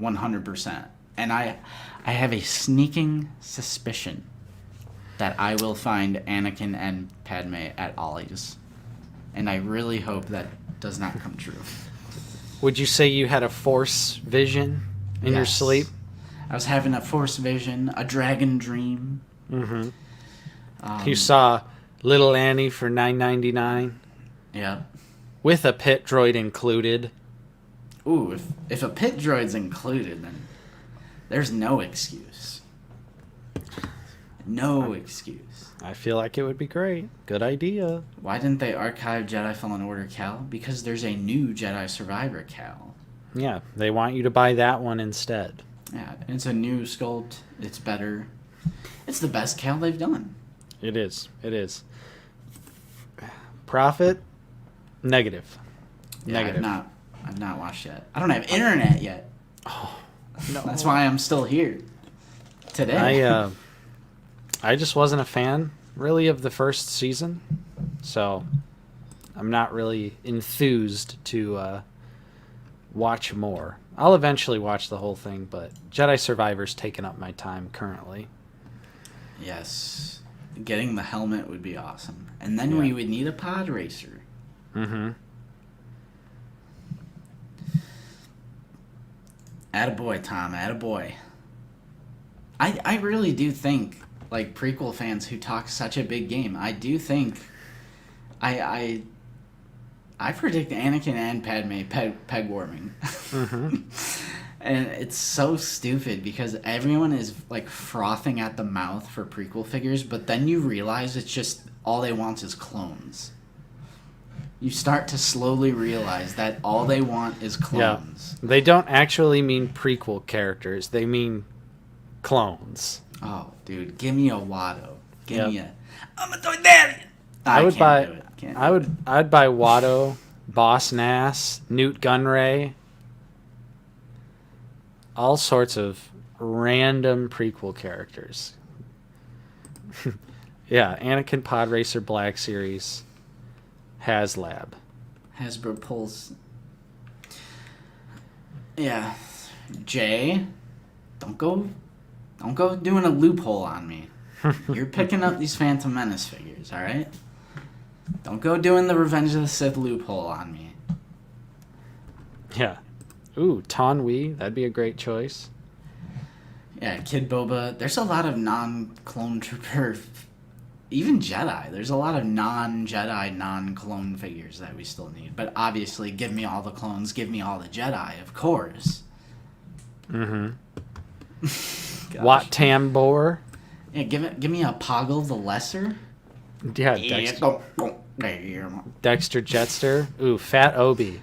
100%. And I have a sneaking suspicion that I will find Anakin and Padme at Ollie's. And I really hope that does not come true. Would you say you had a Force vision in your sleep? I was having a Force vision, a dragon dream. Mm-hmm. You saw Little Annie for $9.99? Yeah. With a pit droid included. Ooh, if a pit droid's included, then there's no excuse. No excuse. I feel like it would be great. Good idea. Why didn't they archive Jedi Fallen Order Cal? Because there's a new Jedi Survivor Cal. Yeah, they want you to buy that one instead. Yeah, it's a new sculpt. It's better. It's the best Cal they've done. It is. Profit? Negative. Yeah, Negative. I've not watched yet. I don't have internet yet. Oh, no. That's why I'm still here today. I just wasn't a fan, really, of the first season. So, I'm not really enthused to watch more. I'll eventually watch the whole thing, but Jedi Survivor's taking up my time currently. Yes. Getting the helmet would be awesome. And then we would need a pod racer. Mm-hmm. Attaboy, Tom. Attaboy. I really do think, like, prequel fans who talk such a big game, I do think... I predict Anakin and Padme peg warming. Mm-hmm. And it's so stupid because everyone is, like, frothing at the mouth for prequel figures, but then you realize it's just all they want is clones. You start to slowly realize that all they want is clones. Yeah. They don't actually mean prequel characters. They mean clones. Oh, dude, give me a Watto. Give Yep. me a. I'm a Toydarian. I'd buy Do it. Watto, Boss Nass, Newt Gunray, all sorts of random prequel characters. Yeah, Anakin Pod Racer Black Series, HasLab. Hasbro pulls. Yeah, Jay, don't go doing a loophole on me. You're picking up these Phantom Menace figures, all right? Don't go doing the Revenge of the Sith loophole on me. Yeah. Ooh, Ton Wee. That'd be a great choice. Yeah, Kid Boba. There's a lot of non-clone trooper, even Jedi. There's a lot of non-Jedi, non-clone figures that we still need. But obviously, give me all the clones, give me all the Jedi, of course. Mm-hmm. Gosh. Wat Tambor. Yeah, give me a Poggle the Lesser. Yeah, Dexter Jetster. Ooh, Fat Obi.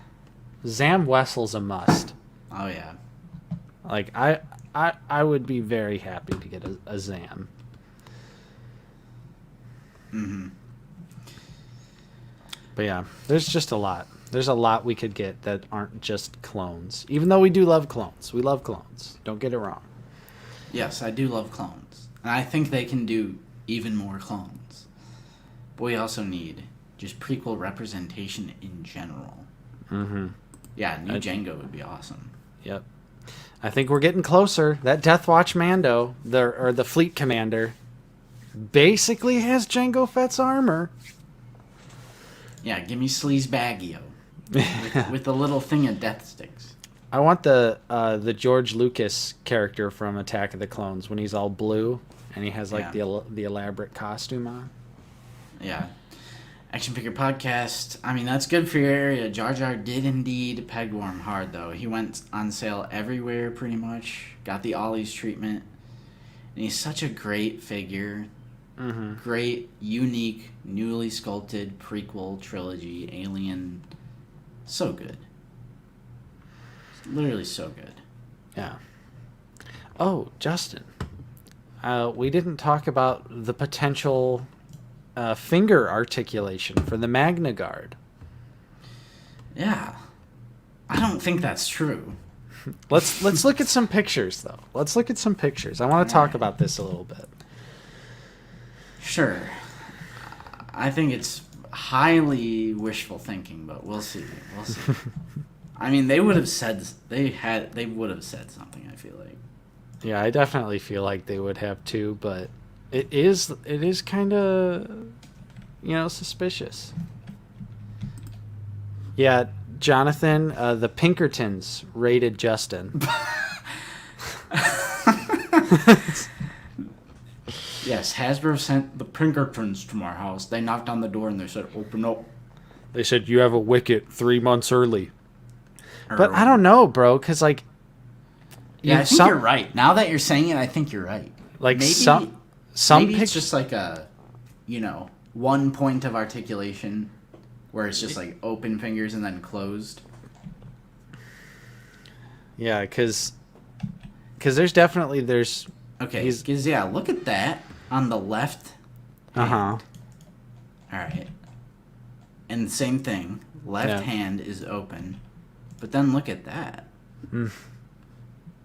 Zam Wessel's a must. Oh yeah. Like I would be very happy to get a Zam. Mm-hmm. But yeah, there's just a lot. There's a lot we could get that aren't just clones. Even though we do love clones. We love clones. Don't get it wrong. Yes, I do love clones. And I think they can do even more clones. But we also need just prequel representation in general. Mm-hmm. Yeah, new Jango would be awesome. Yep. I think we're getting closer. That Death Watch Mando, the fleet commander, basically has Jango Fett's armor. Yeah, give me Sleaze Baggio. with a little thing of death sticks. I want the George Lucas character from Attack of the Clones when he's all blue and he has like the elaborate costume on. Yeah. Action Figure Podcast. I mean, that's good for your area. Jar Jar did indeed pegworm hard, though. He went on sale everywhere, pretty much. Got the Ollie's treatment. And he's such a great figure. Mm-hmm. Great, unique, newly sculpted prequel trilogy, Alien. So good. Literally so good. Yeah. Oh, Justin. We didn't talk about the potential finger articulation for the Magna Guard. Yeah. I don't think that's true. Let's look at some pictures, though. Let's look at some pictures. I want to talk about this a little bit. Sure. I think it's highly wishful thinking, but we'll see. We'll see. I mean, they would have said something, I feel like. Yeah, I definitely feel like they would have too, but it is kind of, suspicious. Yeah, Jonathan, the Pinkertons raided Justin. Yes, Hasbro sent the Pinkertons to my house. They knocked on the door and they said, "Open up." They said, "You have a wicket 3 months early." But I don't know, bro, because, like... Yeah, I think you're right. Now that you're saying it, I think you're right. Like, maybe it's just like a, one point of articulation where it's just, like, open fingers and then closed. Yeah, because there's definitely... Okay, because, look at that on the left hand. Uh-huh. All right. And same thing. Left hand is open. But then look at that. Mm.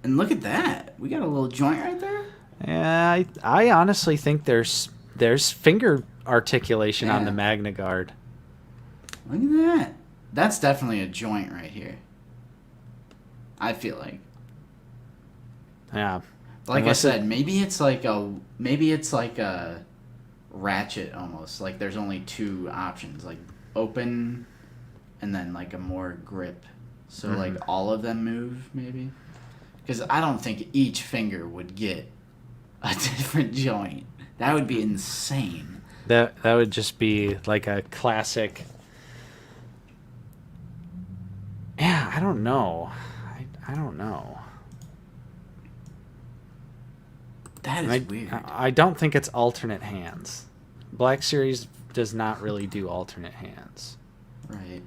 And look at that. We got a little joint right there. Yeah, I honestly think there's finger articulation on the Magna Guard. Look at that. That's definitely a joint right here. I feel like. Yeah. Like I said, maybe it's like a ratchet almost. Like there's only two options, like open and then like a more grip. So like all of them move maybe. Because I don't think each finger would get a different joint. That would be insane. That would just be like a classic. Yeah, I don't know. I don't know. That is weird. I don't think it's alternate hands. Black Series does not really do alternate hands. Right.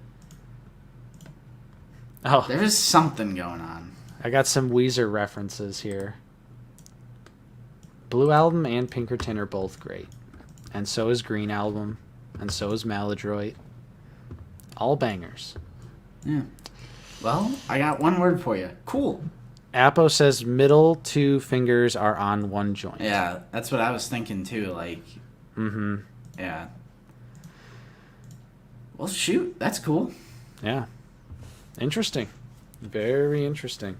Oh, there is something going on. I got some Weezer references here. Blue Album and Pinkerton are both great. And so is Green Album. And so is Maladroit. All bangers. Yeah. Well, I got one word for you. Cool. Apo says middle two fingers are on one joint. Yeah, that's what I was thinking too. Like, yeah. Well, shoot, that's cool. Yeah. Interesting. Very interesting.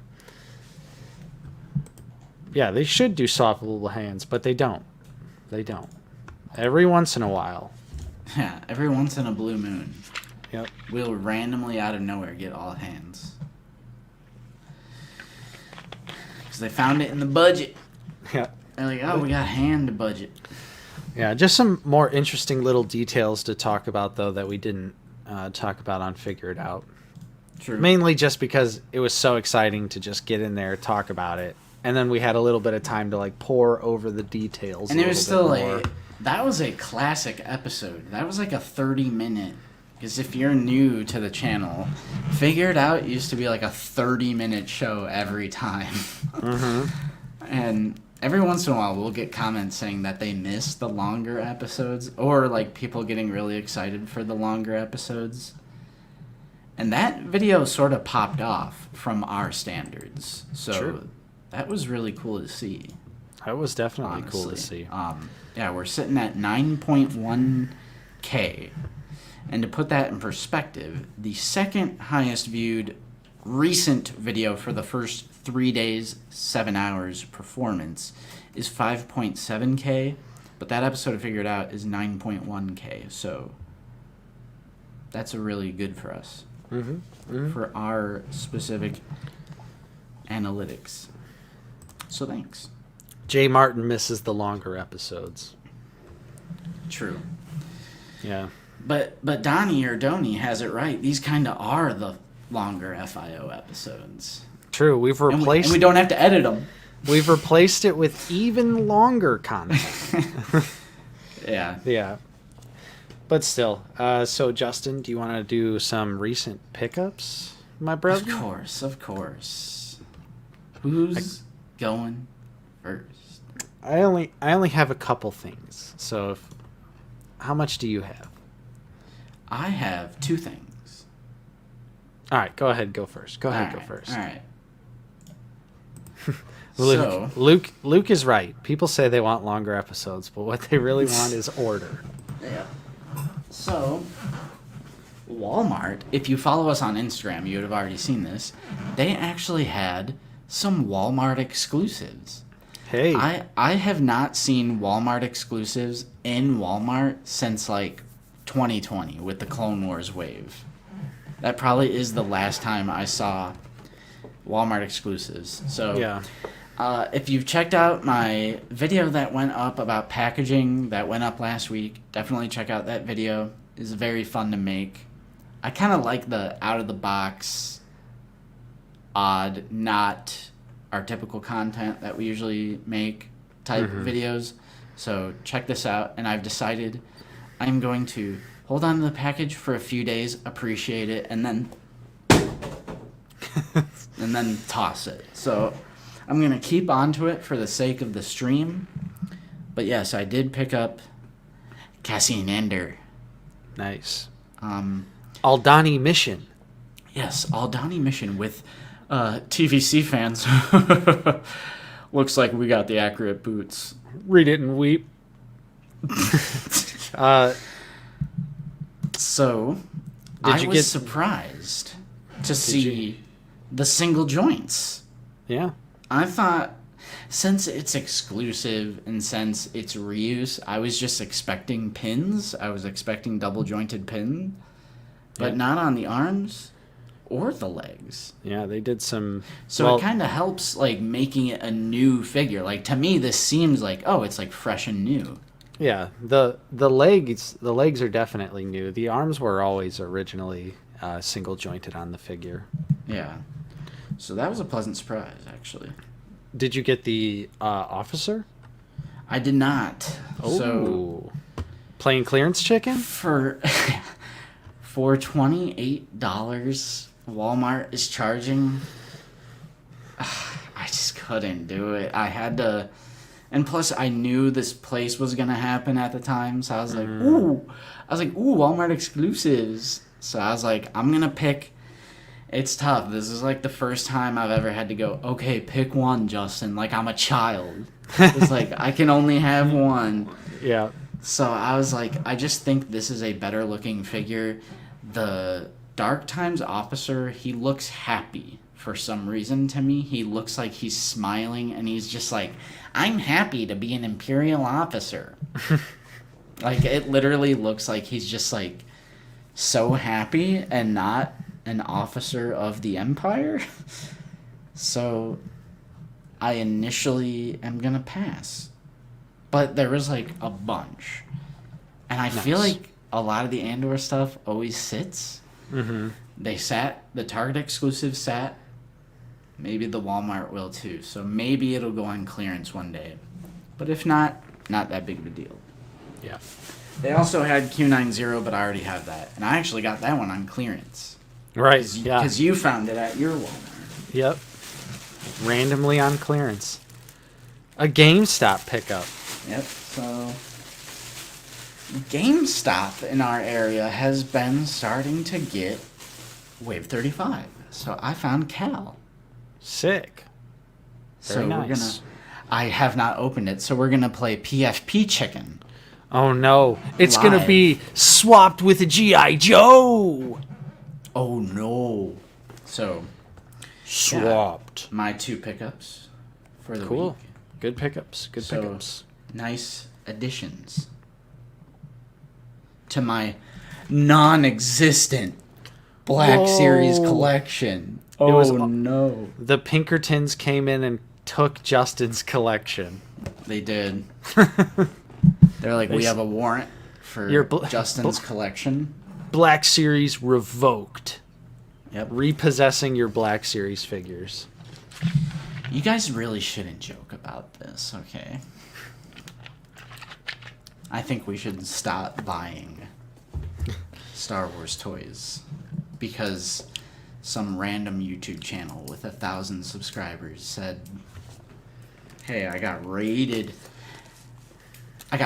Yeah, they should do soft little hands, but they don't. They don't. Every once in a while. Yeah, every once in a blue moon. Yep. We'll randomly out of nowhere get all hands. Because they found it in the budget. Yeah. They're like, oh, we got hand budget. Yeah, just some more interesting little details to talk about, though, that we didn't talk about on Figure It Out. True. Mainly just because it was so exciting to just get in there, talk about it, and then we had a little bit of time to like pour over the details. And it was still that was a classic episode. That was like a 30-minute. Because if you're new to the channel, Figure It Out used to be like a 30-minute show every time. And every once in a while, we'll get comments saying that they miss the longer episodes, or like people getting really excited for the longer episodes. And that video sort of popped off from our standards. So True. That was really cool to see. That was definitely Honestly. cool to see. Yeah, we're sitting at 9.1K. And to put that in perspective, the second highest viewed recent video for the first 3 days, 7 hours performance is 5.7K. But that episode of Figure It Out is 9.1K. So that's a really good for us. For our specific analytics. So thanks. Jay Martin misses the longer episodes. True. Yeah. But Donnie or Donnie has it right. These kind of are the longer FIO episodes. True. We've replaced. And we don't have to edit them. We've replaced it with even longer content. Yeah. Yeah. But still. So Justin, do you want to do some recent pickups, my brother? Of course. Who's going first? I only have a couple things. So how much do you have? I have 2 things. All right, go ahead. Go first. Go ahead. Go first. All right. Luke is right. People say they want longer episodes, but what they really want is order. Yeah. So, Walmart, if you follow us on Instagram, you would have already seen this. They actually had some Walmart exclusives. Hey. I have not seen Walmart exclusives in Walmart since like 2020 with the Clone Wars wave. That probably is the last time I saw Walmart exclusives. So yeah. If you've checked out my video that went up about packaging that went up last week, definitely check out that video. It's very fun to make. I kind of like the out-of-the-box, odd, not our typical content that we usually make type videos. So check this out, and I've decided I'm going to hold on to the package for a few days, appreciate it, and then toss it. So I'm going to keep onto it for the sake of the stream. But yes, I did pick up Cassian Ender. Nice. Aldani Mission. Yes, Aldani Mission with TVC fans. Looks like we got the accurate boots. Read it and weep. So, I was surprised to see the single joints. Yeah. I thought, since it's exclusive and since it's reuse, I was just expecting pins. I was expecting double jointed pin, but not on the arms or the legs. Yeah, they did some. So it kind of helps, like, making it a new figure. Like, to me, this seems like, oh, it's like fresh and new. Yeah, the legs are definitely new. The arms were always originally single jointed on the figure. Yeah. So that was a pleasant surprise, actually. Did you get the officer? I did not. Oh, so, plain clearance chicken? For $28, Walmart is charging. I just couldn't do it. I had to And plus, I knew this place was gonna happen at the time, so I was like, ooh, Walmart exclusives. So I was like, I'm gonna pick. It's tough. This is like the first time I've ever had to go, okay, pick one, Justin. Like I'm a child. It's like I can only have one. Yeah. So I was like, I just think this is a better looking figure. The Dark Times officer, he looks happy for some reason to me. He looks like he's smiling and he's just like, I'm happy to be an Imperial officer. Like, it literally looks like he's just like so happy and not an officer of the Empire. So I initially am gonna pass. But there was like a bunch. And I feel like a lot of the Andor stuff always sits. Mm-hmm. The Target exclusive sat. Maybe the Walmart will too. So maybe it'll go on clearance one day. But if not, not that big of a deal. Yeah. They also had Q90, but I already have that. And I actually got that one on clearance. Right, yeah. Because you found it at your Walmart. Yep. Randomly on clearance. A GameStop pickup. Yep, so GameStop in our area has been starting to get Wave 35. So I found Cal. Sick. Very nice. I have not opened it, so we're gonna play PFP Chicken. Oh no. It's Live. gonna be swapped with a G.I. Joe. Oh no. So Swapped. my 2 pickups for the Cool. week. Good pickups. Good So, pickups. nice additions to my non-existent Black Whoa. Series collection. It was- no. The Pinkertons came in and took Justin's collection. They did. They're like, we have a warrant for Your Justin's collection. Black Series revoked. Yep. Repossessing your Black Series figures. You guys really shouldn't joke about this, okay? I think we should stop buying Star Wars toys because some random YouTube channel with 1,000 subscribers said, hey, I got raided by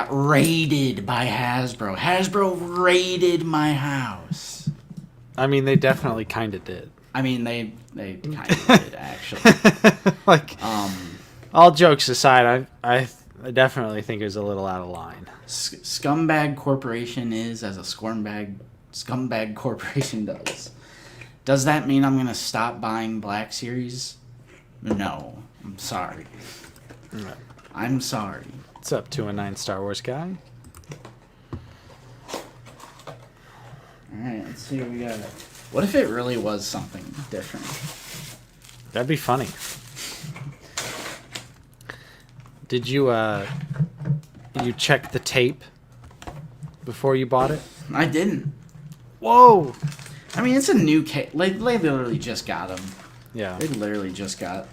Hasbro. Hasbro raided my house. I mean, they definitely kind of did. I mean, they kind of did, actually. Like, all jokes aside, I definitely think it was a little out of line. Scumbag Corporation is as a scumbag corporation does. Does that mean I'm going to stop buying Black Series? No. I'm sorry. Right. I'm sorry. What's up, 219 Star Wars guy? Alright, let's see what we got. What if it really was something different? That'd be funny. Did you check the tape before you bought it? I didn't. Whoa! I mean, it's a new case. They literally just got them. Yeah. They literally just got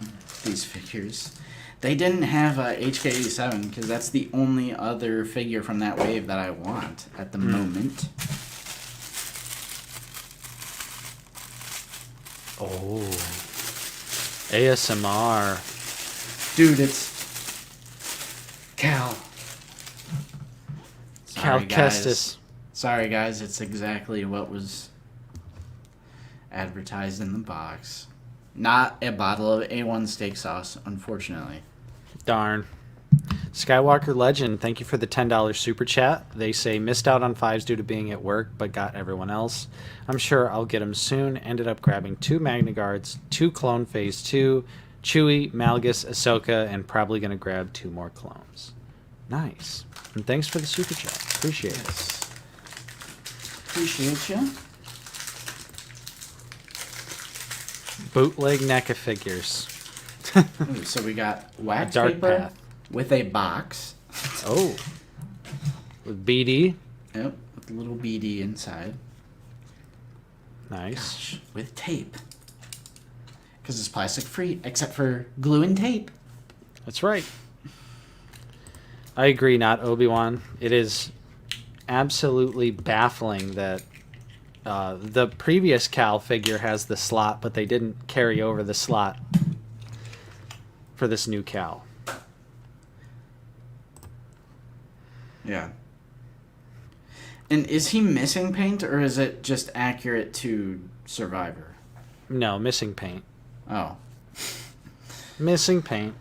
these figures. They didn't have HK87 because that's the only other figure from that wave that I want at the moment. Oh. ASMR. Dude, it's Cal. Cal Sorry, guys. Kestis. Sorry, guys. It's exactly what was advertised in the box. Not a bottle of A1 steak sauce, unfortunately. Darn. Skywalker Legend, thank you for the $10 super chat. They say, missed out on fives due to being at work, but got everyone else. I'm sure I'll get them soon. Ended up grabbing 2 Magna Guards, 2 Clone Phase 2, Chewie, Malgus, Ahsoka, and probably going to grab 2 more clones. Nice. And thanks for the super chat. Appreciate it. Appreciate you. Bootleg NECA figures. Ooh, so we got wax Dark paper Path. with a box. Oh. With BD. Yep, with a little BD inside. Nice. Gosh, with tape. Because it's plastic free, except for glue and tape. That's right. I agree, not Obi-Wan. It is absolutely baffling that the previous Cal figure has the slot, but they didn't carry over the slot for this new Cal. Yeah. And is he missing paint, or is it just accurate to Survivor? No, missing paint. Oh. Missing paint.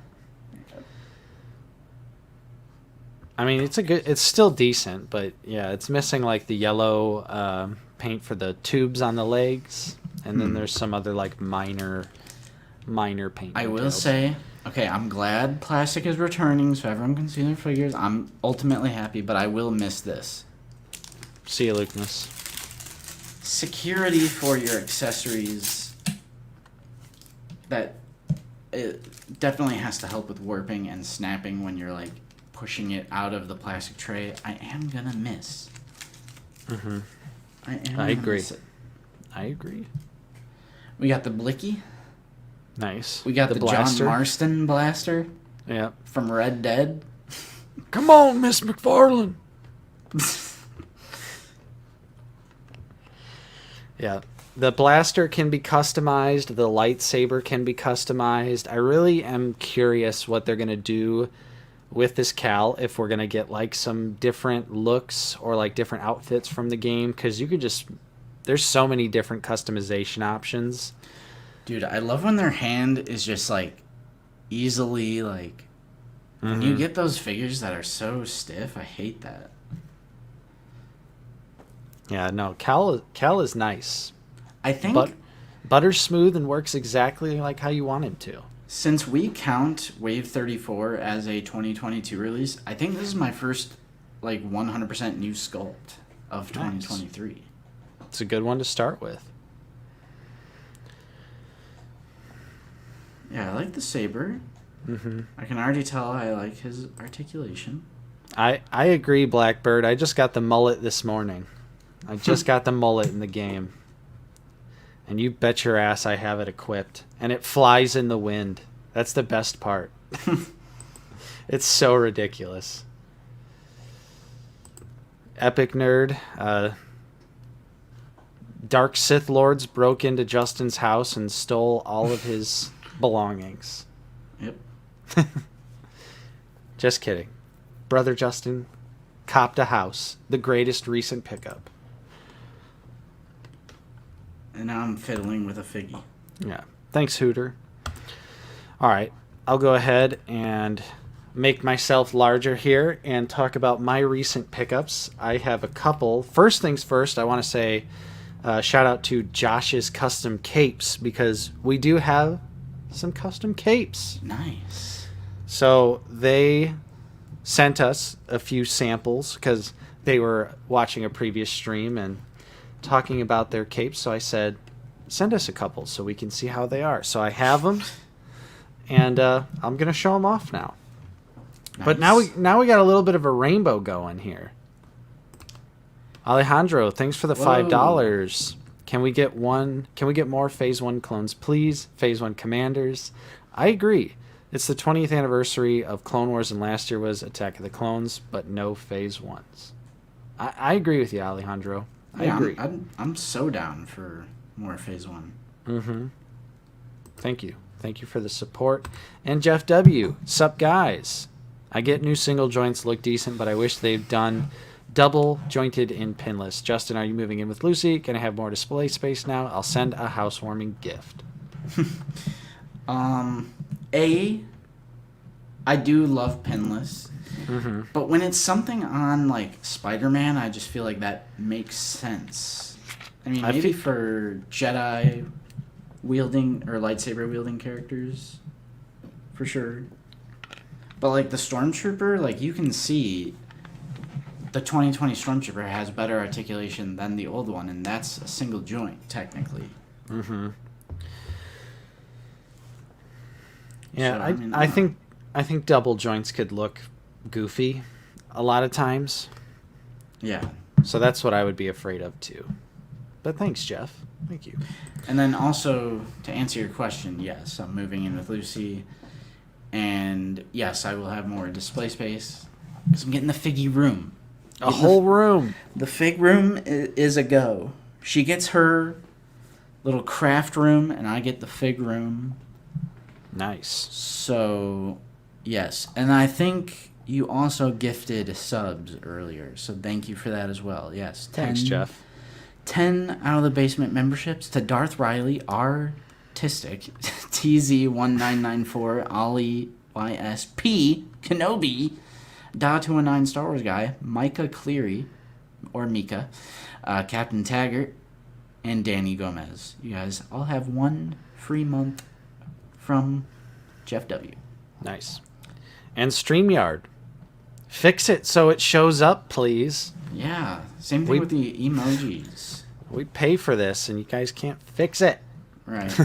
I mean, it's still decent, but yeah, it's missing like the yellow paint for the tubes on the legs, and then there's some other like minor paint. I will details. say, okay, I'm glad plastic is returning so everyone can see their figures. I'm ultimately happy, but I will miss this. See you, Lucas. Security for your accessories. That it definitely has to help with warping and snapping when you're like pushing it out of the plastic tray. I am gonna miss. Mm-hmm. I agree. Miss it. I agree. We got the Blicky. Nice. We got the blaster. John Marston blaster. Yeah. From Red Dead. Come on, Miss McFarlane. Yeah. The blaster can be customized. The lightsaber can be customized. I really am curious what they're going to do with this Cal, if we're going to get like some different looks or like different outfits from the game, because you could just, there's so many different customization options. Dude, I love when their hand is just like easily like, when you get those figures that are so stiff, I hate that. Yeah, no, Cal is nice. I think butter's smooth and works exactly like how you want it to. Since we count Wave 34 as a 2022 release, I think this is my first like 100% new sculpt of 2023. Nice. It's a good one to start with. Yeah, I like the saber. Mm-hmm. I can already tell I like his articulation. I agree, Blackbird. I just got the mullet this morning. I just got the mullet in the game. And you bet your ass I have it equipped. And it flies in the wind. That's the best part. It's so ridiculous. Epic nerd. Dark Sith Lords broke into Justin's house and stole all of his belongings. Yep. Just kidding. Brother Justin copped a house. The greatest recent pickup. And now I'm fiddling with a figgy. Yeah. Thanks, Hooter. All right. I'll go ahead and make myself larger here and talk about my recent pickups. I have a couple. First things first, I want to say shout out to Josh's Custom Capes, because we do have some custom capes. Nice. So they sent us a few samples because they were watching a previous stream and talking about their capes, so I said, send us a couple so we can see how they are. So I have them, and I'm gonna show them off now. Nice. But now we got a little bit of a rainbow going here. Alejandro, thanks for the $5. Can we get more Phase 1 clones, please? Phase 1 commanders. I agree. It's the 20th anniversary of Clone Wars, and last year was Attack of the Clones, but no Phase 1s. I agree with you, Alejandro. I agree. I'm so down for more Phase 1. Mm-hmm. Thank you. Thank you for the support. And Jeff W. Sup, guys? I get new single joints look decent, but I wish they've done double jointed in pinless. Justin, are you moving in with Lucy? Can I have more display space now? I'll send a housewarming gift. I do love pinless. Mm-hmm. But when it's something on like Spider-Man, I just feel like that makes sense. I mean, maybe for Jedi wielding or lightsaber wielding characters, for sure. But like the Stormtrooper, like you can see the 2020 Stormtrooper has better articulation than the old one, and that's a single joint technically. Mm-hmm. Yeah, so, I think double joints could look goofy a lot of times. Yeah. So that's what I would be afraid of too. But thanks, Jeff. Thank you. And then also to answer your question, yes, I'm moving in with Lucy, and yes, I will have more display space because I'm getting the figgy room. A whole room. The fig room is a go. She gets her little craft room, and I get the fig room. Nice. So, yes. And I think, you also gifted subs earlier, so thank you for that as well. Yes, 10, Thanks, Jeff. 10 Out of the Basement memberships to Darth Riley, Artistic, TZ1994, Ollie YSP, Kenobi, Da219 Star Wars Guy, Micah Cleary, or Mika, Captain Taggart, and Danny Gomez. You guys all have 1 free month from Jeff W. Nice. And StreamYard. Fix it so it shows up, please. Yeah, same thing with the emojis. We pay for this, and you guys can't fix it. Right.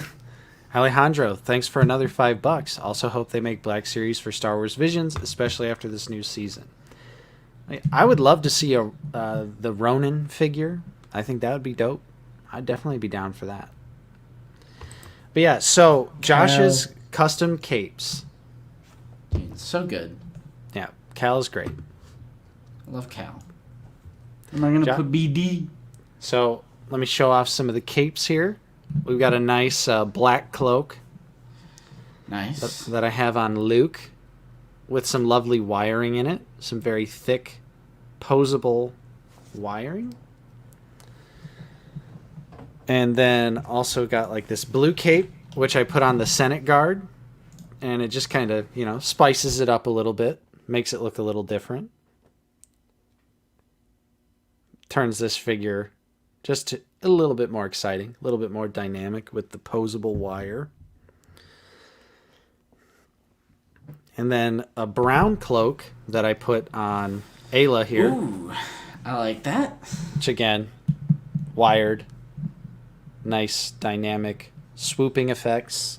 Alejandro, thanks for another $5. Also hope they make Black Series for Star Wars Visions, especially after this new season. I would love to see the Ronin figure. I think that would be dope. I'd definitely be down for that. But yeah, so Josh's custom capes. Dude, so good. Yeah, Cal is great. I love Cal. Am I going to put BD? So let me show off some of the capes here. We've got a nice black cloak. Nice. That I have on Luke with some lovely wiring in it. Some very thick, posable wiring. And then also got like this blue cape, which I put on the Senate Guard. And it just kind of, spices it up a little bit. Makes it look a little different. Turns this figure just a little bit more exciting. A little bit more dynamic with the posable wire. And then a brown cloak that I put on Ayla here. Ooh, I like that. Which again, wired. Nice dynamic swooping effects.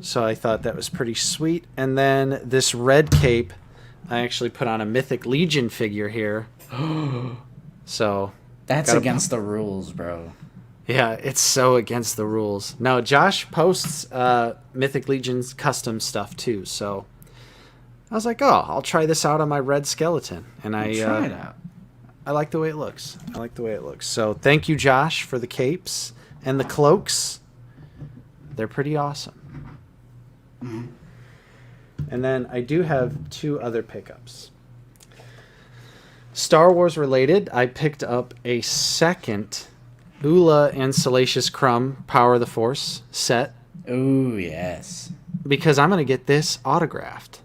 So I thought that was pretty sweet. And then this red cape, I actually put on a Mythic Legion figure here. So that's against the rules, bro. Yeah, it's so against the rules. No, Josh posts Mythic Legion's custom stuff too. So I was like, oh, I'll try this out on my red skeleton. And try it out. I like the way it looks. So thank you, Josh, for the capes and the cloaks. They're pretty awesome. Mm-hmm. And then I do have 2 other pickups. Star Wars related, I picked up a second Ula and Salacious Crumb Power of the Force set. Ooh, yes. Because I'm going to get this autographed.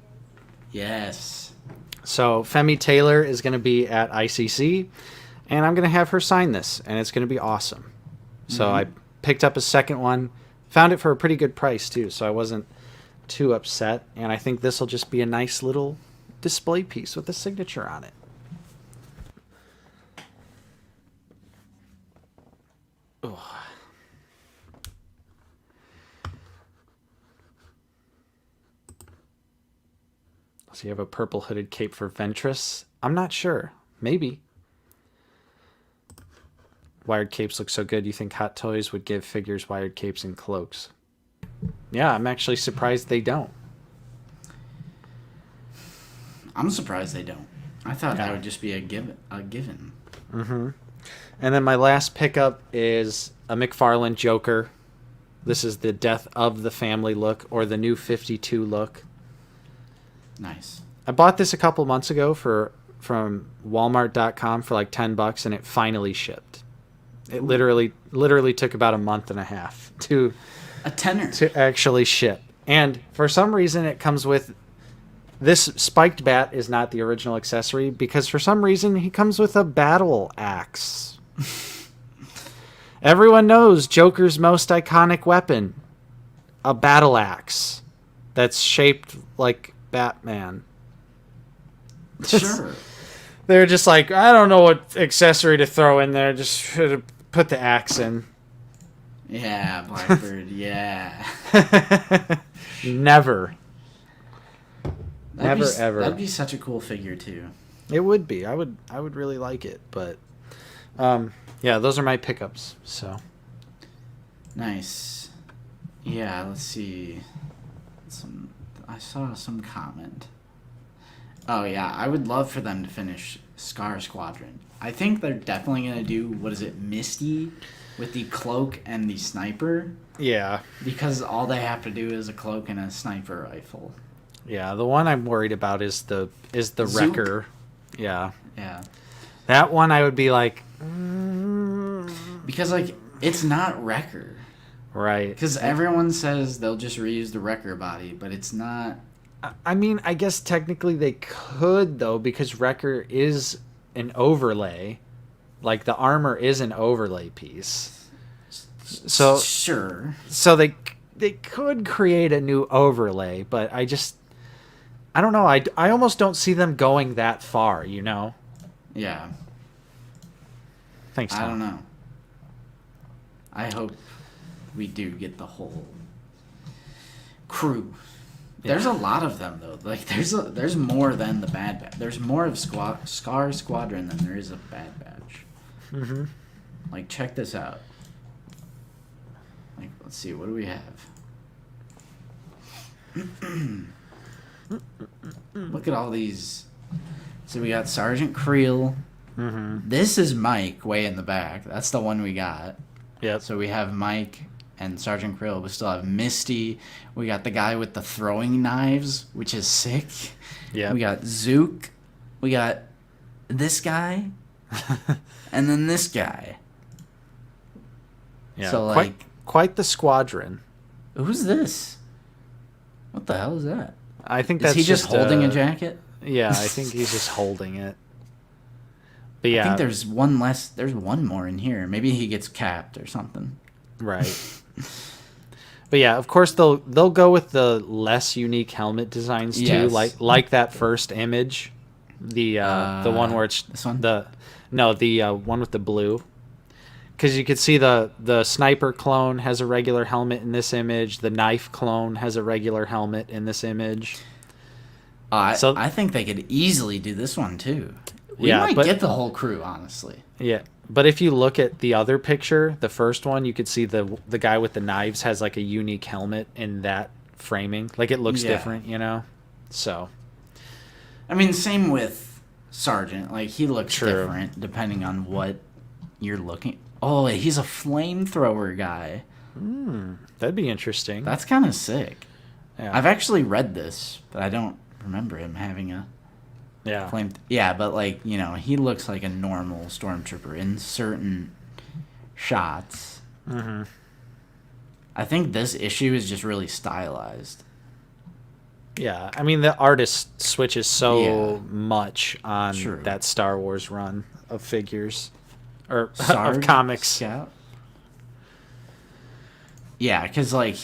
Yes. So Femi Taylor is going to be at ICC, and I'm going to have her sign this, and it's going to be awesome. So I picked up a second one, found it for a pretty good price too, so I wasn't too upset, and I think this will just be a nice little display piece with a signature on it. Oh. So you have a purple hooded cape for Ventress? I'm not sure. Maybe. Wired capes look so good. You think Hot Toys would give figures wired capes and cloaks? Yeah, I'm actually surprised they don't. I'm surprised they don't. I thought that would just be a given. Mm-hmm. And then my last pickup is a McFarlane Joker. This is the Death of the Family look, or the New 52 look. Nice. I bought this a couple months ago from Walmart.com for like $10, and it finally shipped. It literally took about a month and a half to actually ship. And for some reason, it comes with this spiked bat is not the original accessory, because for some reason he comes with a battle axe. Everyone knows Joker's most iconic weapon, a battle axe that's shaped like Batman. Sure. They're just like, I don't know what accessory to throw in there. Just put the axe in. Yeah, Blackbird. Yeah. Never. Never ever. That'd be such a cool figure too. It would be. I would really like it, but yeah, those are my pickups. So nice. Yeah, let's see. I saw some comment. Oh yeah, I would love for them to finish Scar Squadron. I think they're definitely gonna do, what is it, Misty with the cloak and the sniper. Yeah. Because all they have to do is a cloak and a sniper rifle. Yeah, the one I'm worried about is the Zook? Wrecker. Yeah. Yeah. That one I would be like, Because, like, it's not Wrecker. right. Because everyone says they'll just reuse the Wrecker body, but it's not. I mean, I guess technically they could, though, because Wrecker is an overlay. Like, the armor is an overlay piece. So Sure. so they could create a new overlay, but I don't know. I almost don't see them going that far, you know? Yeah. Thanks, Tom. I don't know. I hope we do get the whole crew. There's a lot of them though. Like there's more than the Bad Batch. There's more of Scar Squadron than there is of Bad Batch. Mm-hmm. Like check this out. Like let's see, what do we have? Look at all these. So we got Sergeant Creel. Mm-hmm. This is Mike way in the back. That's the one we got. Yep. So we have Mike and Sergeant Krill. We still have Misty. We got the guy with the throwing knives, which is sick. Yeah. We got Zook. We got this guy. And then this guy. Yeah. So, like... Quite the squadron. Who's this? What the hell is that? I think Is that's he just holding a jacket? Yeah, I think he's just holding it. But yeah. I think there's one less... There's one more in here. Maybe he gets capped or something. Right. But yeah, of course they'll go with the less unique helmet designs too, Yes. like that first image, the one where it's this one? the one with the blue, because you could see the sniper clone has a regular helmet in this image, the knife clone has a regular helmet in this image. So I think they could easily do this one too. We Yeah, might but- get the whole crew, honestly. yeah. But if you look at the other picture, the first one, you could see the guy with the knives has like a unique helmet in that framing. Like it looks Yeah. different, you know? So, I mean, same with Sergeant. Like, he looks True. different depending on what you're looking... Oh, he's a flamethrower guy. that'd be interesting. That's kind of sick. Yeah. I've actually read this, but I don't remember him having a Yeah. flame... Yeah, but, like, you know, he looks like a normal stormtrooper in certain shots. Mm-hmm. I think this issue is just really stylized. Yeah. I mean, the artist switches so Yeah. much on True. that Star Wars run of figures or Sarge of comics. Scout? Yeah, because, like...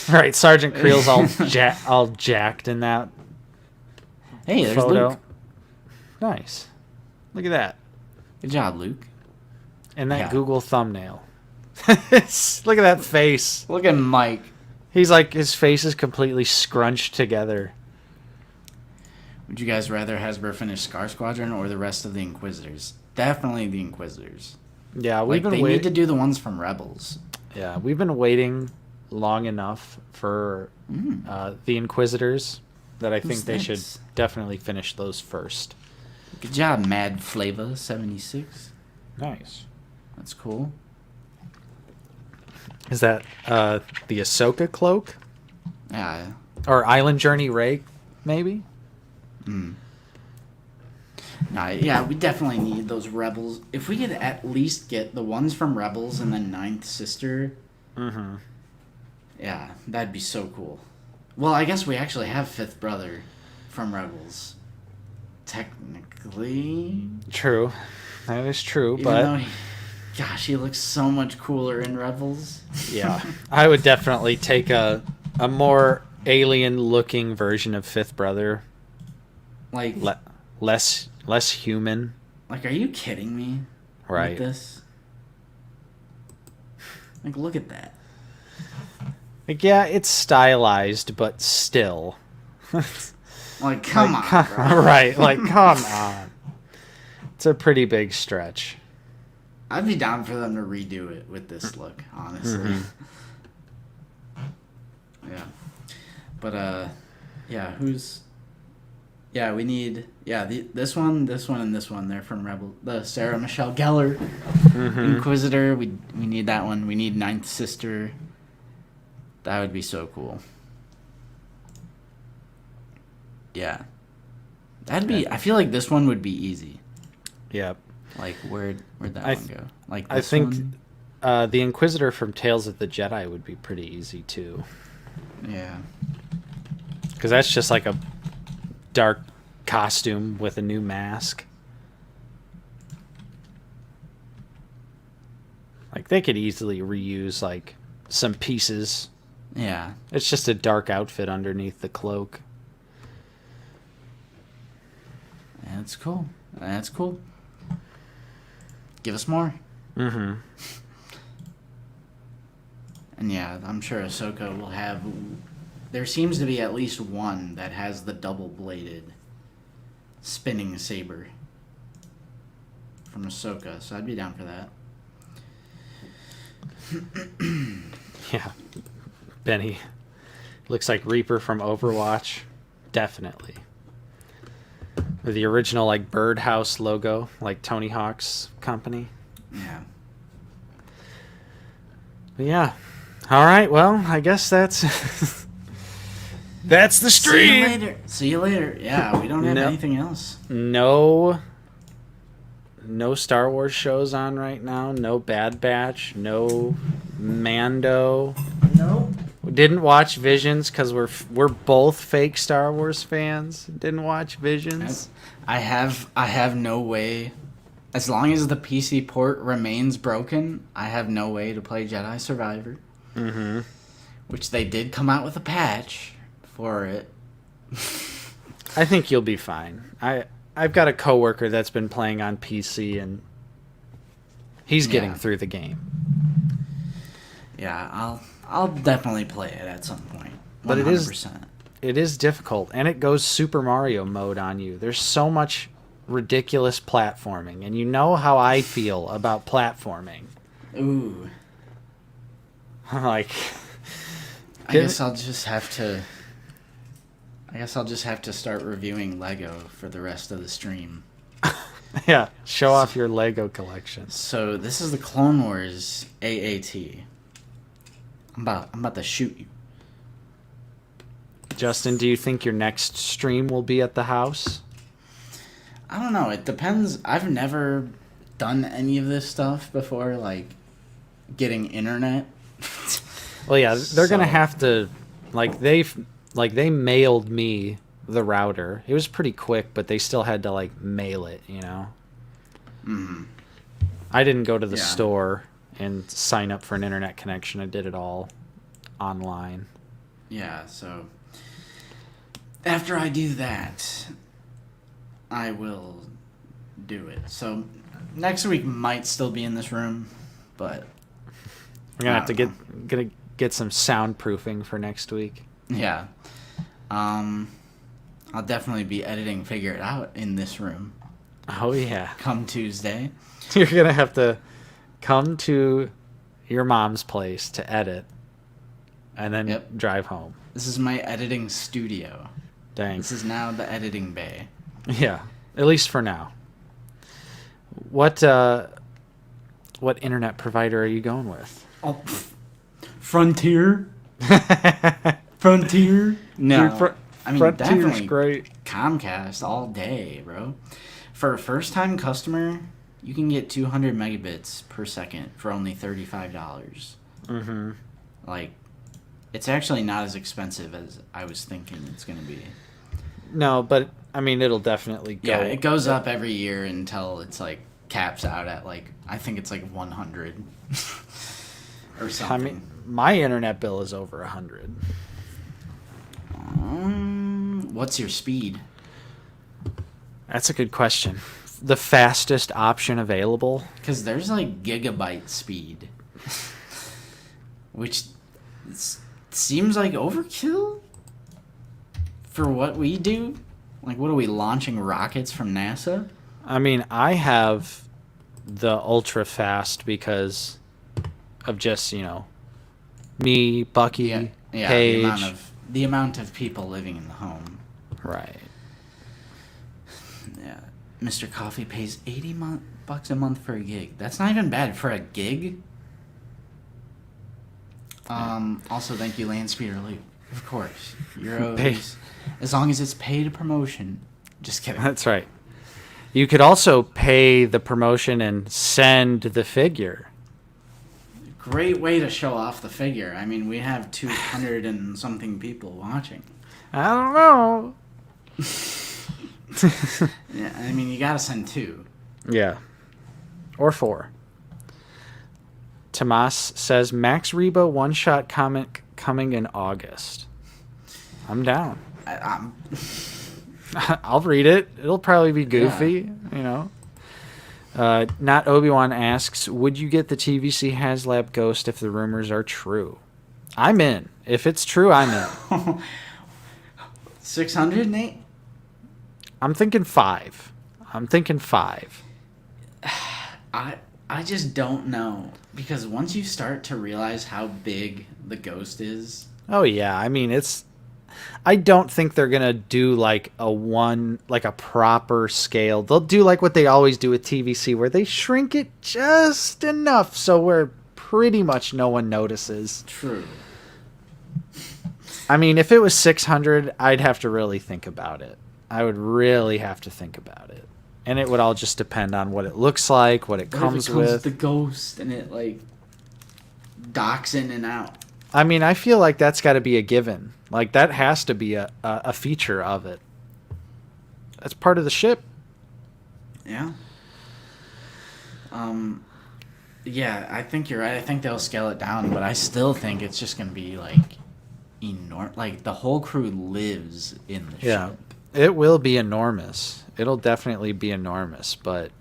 Right. Sergeant Creel's all jacked in that Hey, there's photo. Luke. Nice. Look at that. Good job, Luke. And that Yeah. Google thumbnail. Look at that face. Look at Mike. He's like, his face is completely scrunched together. Would you guys rather Hasbro finish Scar Squadron or the rest of the Inquisitors? Definitely the Inquisitors. Yeah, Like, they need to do the ones from Rebels. Yeah, we've been waiting long enough for the Inquisitors that I think Who's they this? should definitely finish those first. Good job, Mad Flava 76. Nice. That's cool. Is that the Ahsoka cloak? Yeah. Or Island Journey Rey, maybe? Nah, yeah, we definitely need those Rebels. If we could at least get the ones from Rebels and then Ninth Sister, Mm-hmm. yeah, that'd be so cool. Well, I guess we actually have Fifth Brother from Rebels. Technically. True. That is true, Even but... though gosh, he looks so much cooler in Rebels. Yeah, I would definitely take a more alien-looking version of Fifth Brother. Like, Less human. are you kidding me? Right. With this? Like, look at that. Like, yeah, it's stylized, but still. Like, come Like, on, bro. Right, like, come on. It's a pretty big stretch. I'd be down for them to redo it with this look, honestly. Mm-hmm. Yeah. But, yeah, yeah, we need, this one, and this one. They're from Rebel. The Sarah Michelle Gellar Inquisitor. We need that one. We need Ninth Sister. That would be so cool. Yeah. That'd be... I feel like this one would be easy. Yep. Like, where'd that one go? Like, this I think one? the Inquisitor from Tales of the Jedi would be pretty easy, too. Yeah. Because that's just like a dark costume with a new mask. Like, they could easily reuse, like, some pieces. Yeah. It's just a dark outfit underneath the cloak. That's cool. That's cool. Give us more. Mm-hmm. And yeah, I'm sure Ahsoka will have... There seems to be at least one that has the double-bladed spinning saber from Ahsoka, so I'd be down for that. Yeah. Benny. Looks like Reaper from Overwatch. Definitely. With the original, like, birdhouse logo, like Tony Hawk's company. Yeah. But yeah. All right, well, I guess that's... that's the stream! See you later. See you later. Yeah, we don't have anything else. No Star Wars shows on right now. No Bad Batch. No Mando. Nope. Didn't watch Visions because we're both fake Star Wars fans. Didn't watch Visions. I have no way. As long as the PC port remains broken, I have no way to play Jedi Survivor. Mm-hmm. Which they did come out with a patch for it. I think you'll be fine. I've got a coworker that's been playing on PC and he's getting through the game. Yeah, I'll definitely play it at some point. 100%. But it is difficult, and it goes Super Mario mode on you. There's so much ridiculous platforming, and you know how I feel about platforming. Ooh. Like, I guess I'll just have to start reviewing Lego for the rest of the stream. Yeah, show off your Lego collection. So this is the Clone Wars AAT. I'm about to shoot you. Justin, do you think your next stream will be at the house? I don't know. It depends. I've never done any of this stuff before, like getting internet. Well, yeah, they're gonna have to, they mailed me the router. It was pretty quick, but they still had to like mail it, you know. Mm-hmm. I didn't go to the store and sign up for an internet connection. I did it all online. Yeah, so after I do that, I will do it. So next week might still be in this room, but we're gonna have to get some soundproofing for next week. Yeah. I'll definitely be editing Figure It Out in this room. Oh yeah. Come Tuesday. You're gonna have to come to your mom's place to edit and then drive home. This is my editing studio. Dang. This is now the editing bay. Yeah, at least for now. What internet provider are you going with? Oh, Frontier. Frontier. No, Dude, I mean Frontier's definitely great. Comcast all day, bro. For a first-time customer, you can get 200 megabits per second for only $35. Mm-hmm. Like, it's actually not as expensive as I was thinking it's gonna be. No, but I mean it'll definitely go. Yeah, it goes up every year until it's like caps out at like I think it's like 100 or something. I mean, my internet bill is over 100. What's your speed? That's a good question. The fastest option available? Because there's like gigabyte speed, which seems like overkill for what we do. Like, what are we launching rockets from NASA? I mean, I have the ultra fast because of just, you know, me, Bucky, Paige. The amount of people living in the home. Right. Yeah. Mr. Coffee pays $80 a month for a gig. That's not even bad for a gig. Also, thank you, Landspeeder Luke. Of course. Euros. As long as it's paid promotion. Just kidding. That's right. You could also pay the promotion and send the figure. Great way to show off the figure. I mean, we have 200 and something people watching. I don't know. Yeah, I mean, you gotta send 2. Yeah. Or 4. Tomas says Max Reba one-shot comic coming in August. I'm down. I'm I'll read it. It'll probably be goofy, you know. Not Obi-Wan asks, would you get the TVC HasLab Ghost if the rumors are true? I'm in. If it's true, I'm in. 600, Nate? I'm thinking 5. I just don't know. Because once you start to realize how big the Ghost is... Oh, yeah. I mean, I don't think they're going to do like a proper scale. They'll do like what they always do with TVC, where they shrink it just enough so where pretty much no one notices. True. I mean, if it was 600, I'd have to really think about it. I would really have to think about it. And it would all just depend on what it looks like, what it comes with. The Ghost and it like docks in and out. I mean, I feel like that's got to be a given. Like, that has to be a feature of it. That's part of the ship. Yeah. Yeah, I think you're right. I think they'll scale it down, but I still think it's just going to be, like, enormous. Like, the whole crew lives in the ship. It will be enormous. It'll definitely be enormous, but...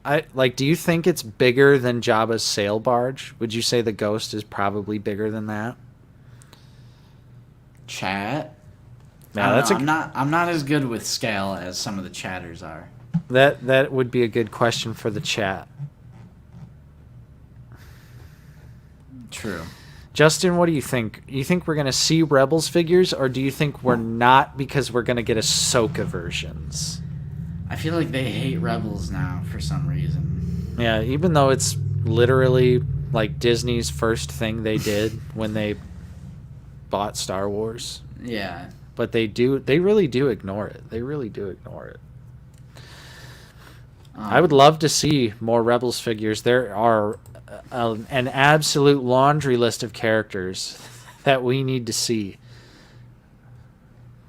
do you think it's bigger than Jabba's sail barge? Would you say the Ghost is probably bigger than that? Chat? Yeah, I'm not as good with scale as some of the chatters are. That would be a good question for the chat. True. Justin, what do you think? You think we're going to see Rebels figures, or do you think we're not because we're going to get Ahsoka versions? I feel like they hate Rebels now for some reason. Yeah, even though it's literally like Disney's first thing they did when they bought Star Wars. Yeah. But they really do ignore it. They really do ignore it. I would love to see more Rebels figures. There are an absolute laundry list of characters that we need to see.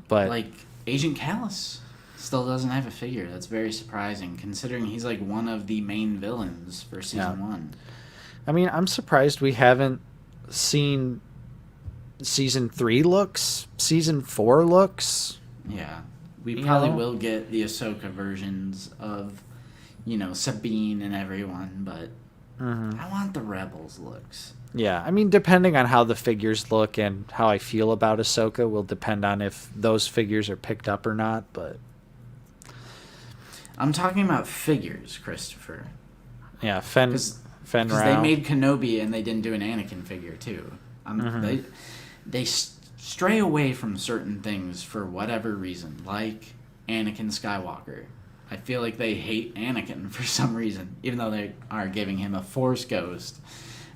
But like Agent Callus still doesn't have a figure. That's very surprising, considering he's like one of the main villains for season 1. I mean, I'm surprised we haven't seen season 3 looks, season 4 looks. Yeah, we probably will get the Ahsoka versions of, Sabine and everyone, but I want the Rebels looks. Yeah, I mean, depending on how the figures look and how I feel about Ahsoka will depend on if those figures are picked up or not, but... I'm talking about figures, Christopher. Yeah, Fen Because Rao. they made Kenobi and they didn't do an Anakin figure, too. They stray away from certain things for whatever reason, like Anakin Skywalker. I feel like they hate Anakin for some reason, even though they are giving him a Force ghost.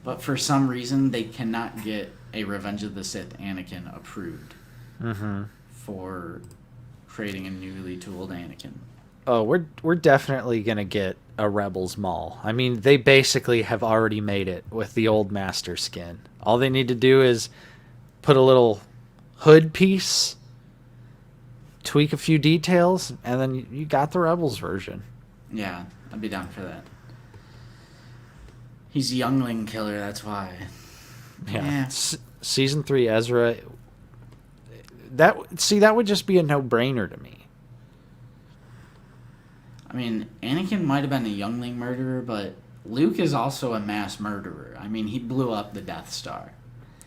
But for some reason, they cannot get a Revenge of the Sith Anakin approved for creating a newly tooled Anakin. Oh, we're definitely going to get a Rebels Maul. I mean, they basically have already made it with the old Master skin. All they need to do is put a little hood piece, tweak a few details, and then you got the Rebels version. Yeah, I'd be down for that. He's a youngling killer, that's why. Yeah. Season 3 Ezra, that would just be a no-brainer to me. I mean, Anakin might have been a youngling murderer, but Luke is also a mass murderer. I mean, he blew up the Death Star.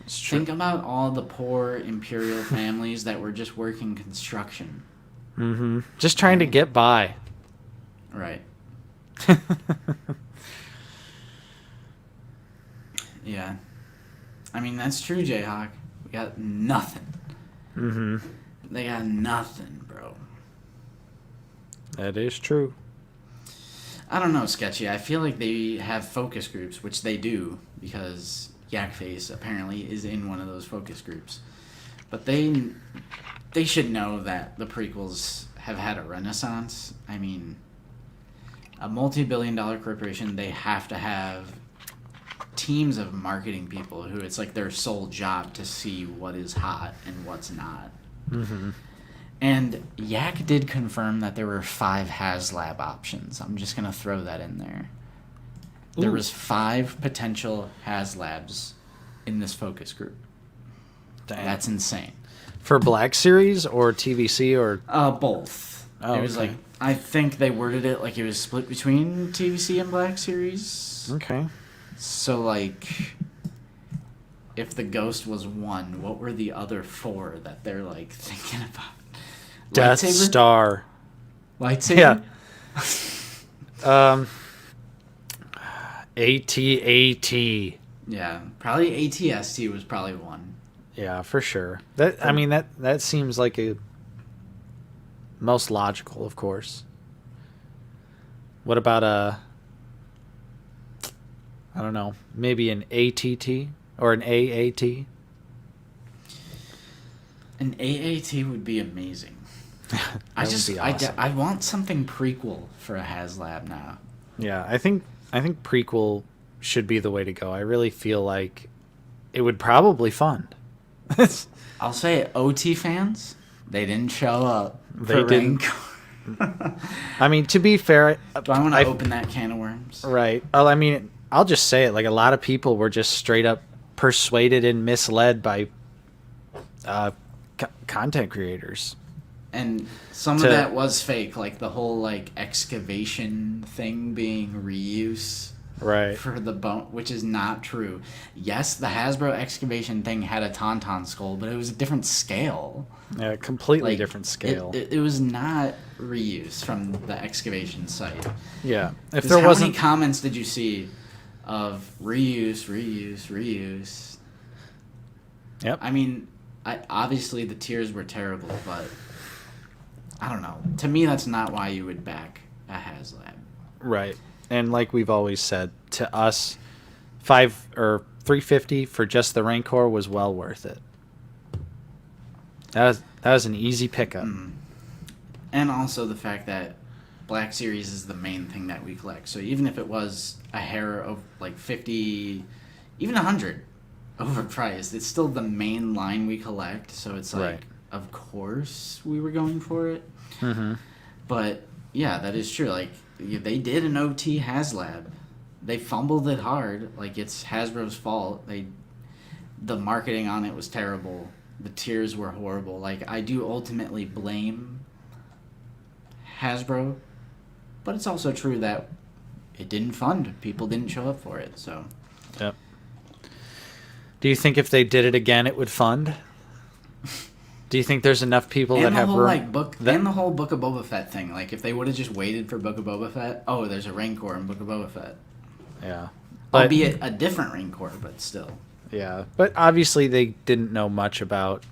It's true. Think about all the poor Imperial families that were just working construction. Just trying to get by. Right. Yeah. I mean, that's true, Jayhawk. We got nothing. They got nothing, bro. That is true. I don't know, Sketchy. I feel like they have focus groups, which they do, because Yakface apparently is in one of those focus groups. But they should know that the prequels have had a renaissance. I mean, a multi-billion-dollar corporation, they have to have teams of marketing people who it's like their sole job to see what is hot and what's not. Mm-hmm. And Yak did confirm that there were 5 HasLab options. I'm just going to throw that in there. There was 5 potential HasLabs in this focus group. Damn. That's insane. For Black Series or TVC or... Both. Oh, it was okay. like, I think they worded it like it was split between TVC and Black Series. Okay. So, like, if the Ghost was 1, what were the other 4 that they're, like, thinking about? Death Lightsaber? Star. Lightsaber? Yeah. AT-AT. Yeah, probably ATST was probably 1. Yeah, for sure. That seems like a most logical, of course. What about I don't know, maybe an ATT or an AAT? An AAT would be amazing. Would be awesome. I want something prequel for a HasLab now. Yeah, I think prequel should be the way to go. I really feel like it would probably fund. I'll say it, OT fans, they didn't show up. They didn't. I mean, to be fair, Do I want to open that can of worms? Right. Well, I mean, I'll just say it. Like, a lot of people were just straight up persuaded and misled by content creators. And some of that was fake, like the whole like excavation thing being reuse. Right. For the bone, which is not true. Yes, the Hasbro excavation thing had a Tauntaun skull, but it was a different scale. Yeah, completely Like, different scale. It was not reuse from the excavation site. Yeah. If 'Cause there how wasn't many comments did you see of reuse? Yep. I mean, obviously the tiers were terrible, but I don't know. To me, that's not why you would back a HasLab. Right. And like we've always said, to us, $350 for just the Rancor was well worth it. That was an easy pickup. And also the fact that Black Series is the main thing that we collect. So even if it was a hair of like 50, even 100 overpriced, it's still the main line we collect. So it's like, Right. Of course we were going for it. Mm-hmm. But yeah, that is true. Like, they did an OT HasLab. They fumbled it hard. Like, it's Hasbro's fault. The marketing on it was terrible. The tiers were horrible. Like, I do ultimately blame Hasbro, but it's also true that it didn't fund. People didn't show up for it. So. Yep. Do you think if they did it again, it would fund? Do you think there's enough people that have room? And the whole Book of Boba Fett thing. Like, if they would have just waited for Book of Boba Fett, oh, there's a Rancor in Book of Boba Fett. Yeah. Albeit a different Rancor, but still. Yeah, but obviously they didn't know much about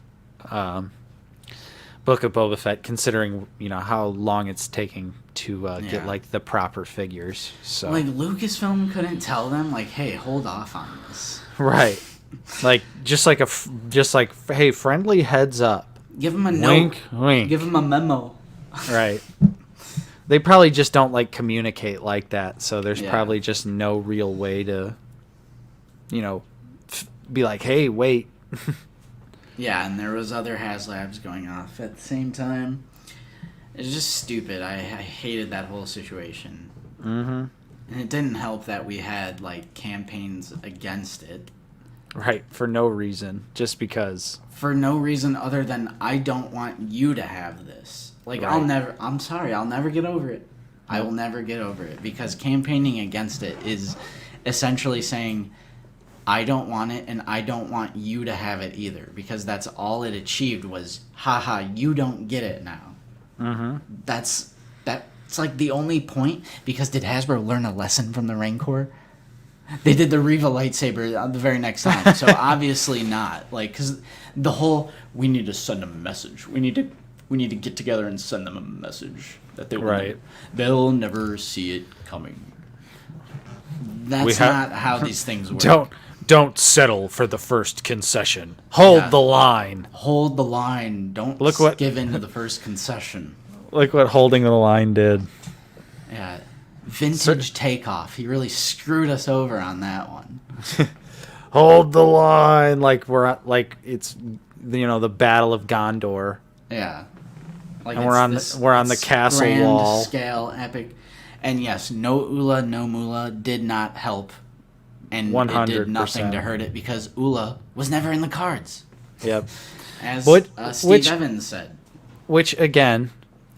Book of Boba Fett, considering how long it's taking to get like the proper figures. So like Lucasfilm couldn't tell them like, hey, hold off on this. Right. Like just like hey, friendly heads up. Give them a wink, note. wink. Give them a memo. Right. They probably just don't like communicate like that, so there's probably just no real way to, be like, hey, wait. Yeah, and there was other HasLabs going off at the same time. It's just stupid. I hated that whole situation. Mm-hmm. And it didn't help that we had like campaigns against it. Right, for no reason, just because. For no reason other than I don't want you to have this. Like, right. I'm sorry, I'll never get over it. I will never get over it. Because campaigning against it is essentially saying, I don't want it and I don't want you to have it either. Because that's all it achieved was, haha, you don't get it now. Mm-hmm. That's like the only point. Because did Hasbro learn a lesson from the Rancor? They did the Riva lightsaber the very next time, so obviously not. Like, because the whole, we need to send them a message. We need to get together and send them a message that they'll never see it coming. That's not how these things work. Don't settle for the first concession. Hold the line. Hold the line. Don't give in to the first concession. Look what holding the line did. Yeah. Vintage takeoff. He really screwed us over on that one. Hold the line. Like it's the Battle of Gondor. Yeah. Like and we're on the castle grand wall. Scale epic. And yes, no Ula, no Mula did not help. And 100%. It did nothing to hurt it because Ula was never in the cards. Yep. As Steve Evans said. Which, again,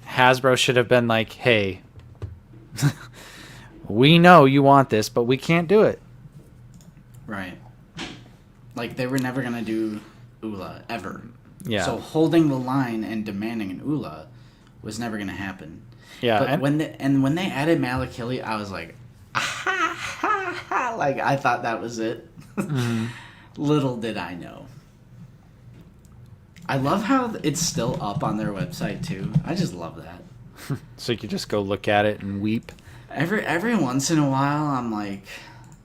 Hasbro should have been like, hey, we know you want this, but we can't do it. Right. Like, they were never going to do Ula, ever. Yeah. So holding the line and demanding an Ula was never going to happen. Yeah. But when they added Malakili, I was like, ah, ha, ha. Like, I thought that was it. Mm-hmm. Little did I know. I love how it's still up on their website, too. I just love that. So you could just go look at it and weep. Every once in a while, I'm like,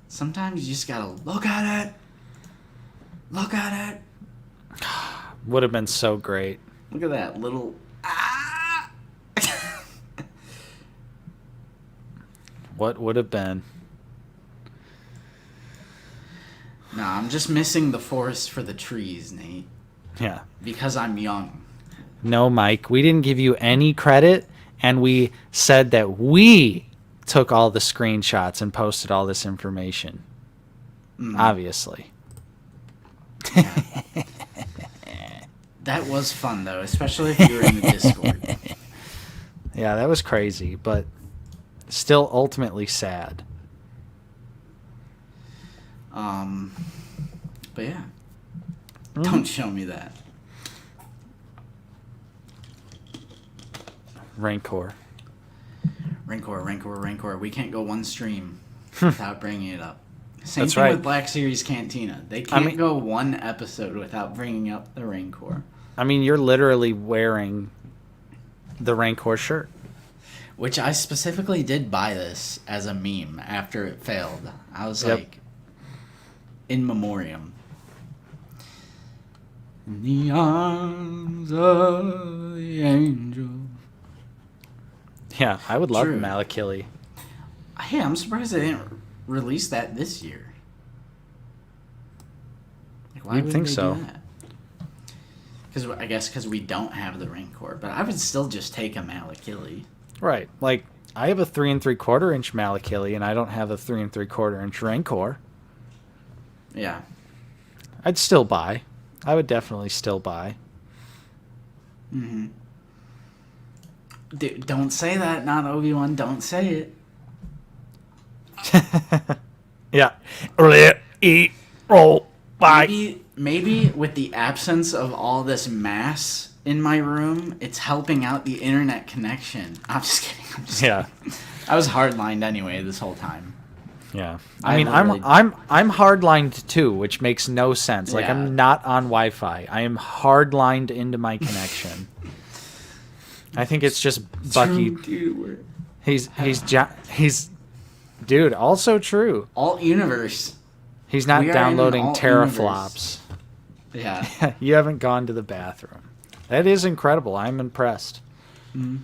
sometimes you just gotta look at it. Look at it. Would have been so great. Look at that little... Ah! What would have been? No, I'm just missing the forest for the trees, Nate. Yeah. Because I'm young. No, Mike, we didn't give you any credit, and we said that we took all the screenshots and posted all this information. Obviously. Yeah. That was fun, though, especially if you were in the Discord. Yeah, that was crazy, but still ultimately sad. But yeah. Don't show me that. Rancor. Rancor. We can't go one stream without bringing it up. Same That's thing right. with Black Series Cantina. They can't go one episode without bringing up the Rancor. I mean, you're literally wearing the Rancor shirt. Which I specifically did buy this as a meme after it failed. I was like, in memoriam. In the arms of the angel. Yeah, I would love Malakili. Hey, I'm surprised they didn't release that this year. Like, why You'd think they so. do that? Because we don't have the Rancor, but I would still just take a Malakili. Right. Like, I have a 3 3/4 inch Malakili, and I don't have a 3 3/4 inch Rancor. Yeah. I'd still buy. I would definitely still buy. Mm-hmm. Dude, don't say that, not Obi-Wan. Don't say it. Yeah. Roll. Bye. Maybe with the absence of all this mass in my room, it's helping out the internet connection. I'm just kidding. I was hardlined anyway this whole time. Yeah. I mean, I'm hardlined too, which makes no sense. Like, I'm not on Wi-Fi. I am hardlined into my connection. I think it's just Bucky. Dude, He's dude, also true. Alt universe. He's not downloading teraflops. Yeah. You haven't gone to the bathroom. That is incredible. I'm impressed. Mm-hmm.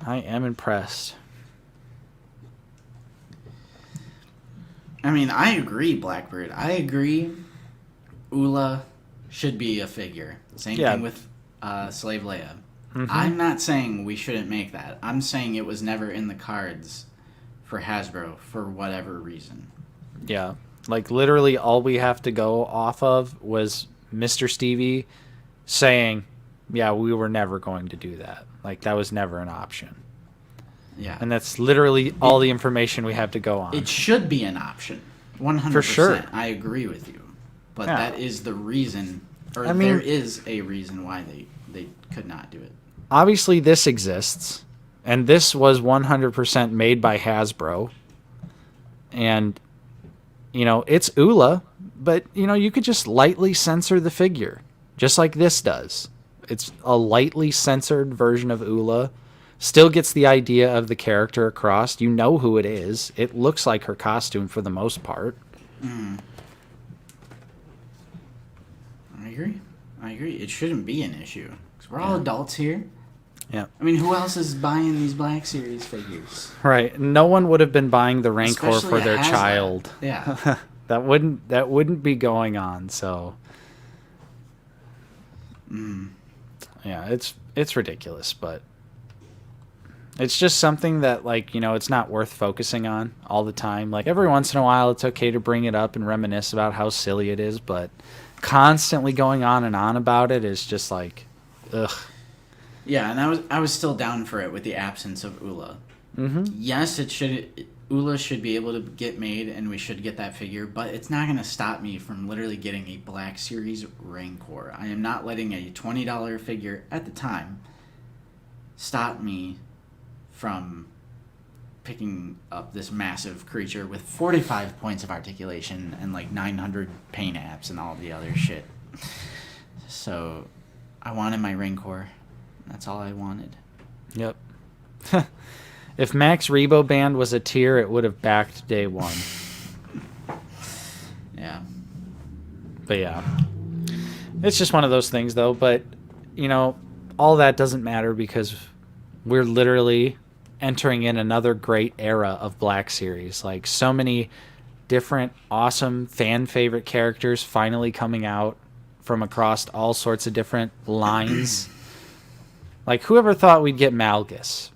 I am impressed. I mean, I agree, Blackbird. I agree. Ula should be a figure. Same thing with Slave Leia. Mm-hmm. I'm not saying we shouldn't make that. I'm saying it was never in the cards for Hasbro for whatever reason. Yeah. Like, literally all we have to go off of was Mr. Stevie saying, yeah, we were never going to do that. Like, that was never an option. Yeah. And that's literally all the information we have to go on. It should be an option. 100%. For sure. I agree with you. But that is the reason, or there is a reason why they could not do it. Obviously, this exists. And this was 100% made by Hasbro. And, you know, it's Ula. But, you know, you could just lightly censor the figure. Just like this does. It's a lightly censored version of Ula. Still gets the idea of the character across. You know who it is. It looks like her costume for the most part. agree. It shouldn't be an issue. 'Cause we're all adults here. Yeah. I mean, who else is buying these Black Series figures? Right. No one would have been buying the Rancor Especially for their a Hasbro. child. Yeah. That wouldn't be going on. So yeah, it's ridiculous, but it's just something that, like, it's not worth focusing on all the time. Like, every once in a while it's okay to bring it up and reminisce about how silly it is, but constantly going on and on about it is just like, ugh. Yeah, and I was still down for it with the absence of Ula. Mm-hmm. Yes, Ula should be able to get made, and we should get that figure, but it's not going to stop me from literally getting a Black Series Rancor. I am not letting a $20 figure at the time stop me from picking up this massive creature with 45 points of articulation and like 900 paint apps and all the other shit. So I wanted my Rancor. That's all I wanted. Yep. If Max Rebo Band was a tier, it would have backed day one. Yeah. But yeah. It's just one of those things, though. But, all that doesn't matter because we're literally entering in another great era of Black Series. Like, so many different, awesome, fan favorite characters finally coming out from across all sorts of different lines. Like, whoever thought we'd get Malgus?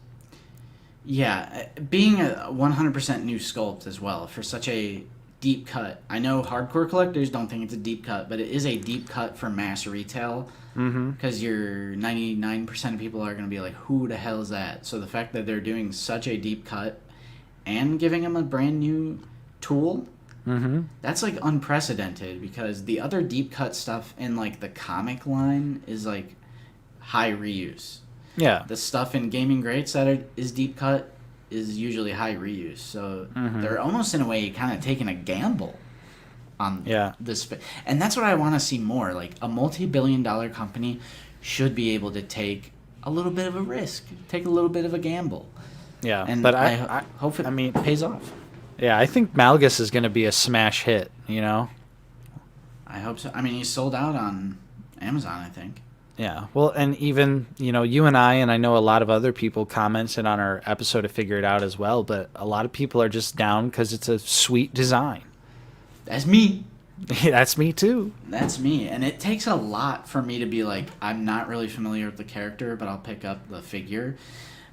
Yeah, being a 100% new sculpt as well for such a deep cut. I know hardcore collectors don't think it's a deep cut, but it is a deep cut for mass retail. Because your 99% of people are going to be like, who the hell is that? So the fact that they're doing such a deep cut and giving them a brand new tool, that's like unprecedented, because the other deep cut stuff in like the comic line is like high reuse. Yeah. The stuff in Gaming Greats that is deep cut is usually high reuse. So they're almost in a way kind of taking a gamble on this. And that's what I want to see more. Like, a multi-billion-dollar company should be able to take a little bit of a risk, take a little bit of a gamble. Yeah, and but I hope it pays off. Yeah, I think Malgus is going to be a smash hit, I hope so. I mean, he's sold out on Amazon, I think. Yeah, well, and even, you and I know a lot of other people commented on our episode to Figure It Out as well, but a lot of people are just down because it's a sweet design. That's me. That's me too. That's me. And it takes a lot for me to be like, I'm not really familiar with the character, but I'll pick up the figure.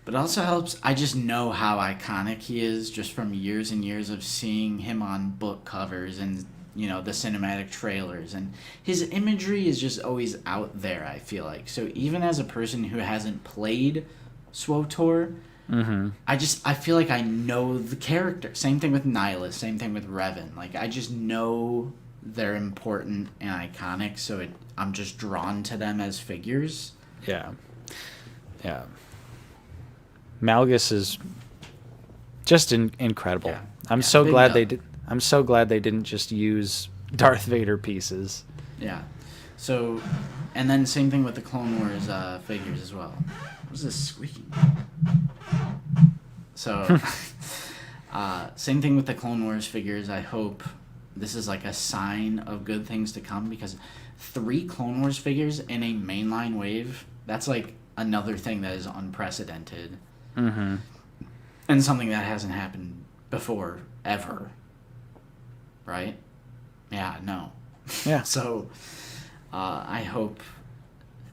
But it also helps, I just know how iconic he is just from years and years of seeing him on book covers and, the cinematic trailers. And his imagery is just always out there, I feel like. So even as a person who hasn't played SWTOR, I feel like I know the character. Same thing with Nihilus, same thing with Revan. Like, I just know they're important and iconic, so I'm just drawn to them as figures. Yeah. Malgus is just incredible. Yeah. I'm so glad they did. I'm so glad they didn't just use Darth Vader pieces. Yeah. So, and then same thing with the Clone Wars figures as well. What's this squeaking? So, same thing with the Clone Wars figures. I hope this is like a sign of good things to come, because 3 Clone Wars figures in a mainline wave, that's like another thing that is unprecedented. And something that hasn't happened before, ever. Right? Yeah, no. Yeah. So, I hope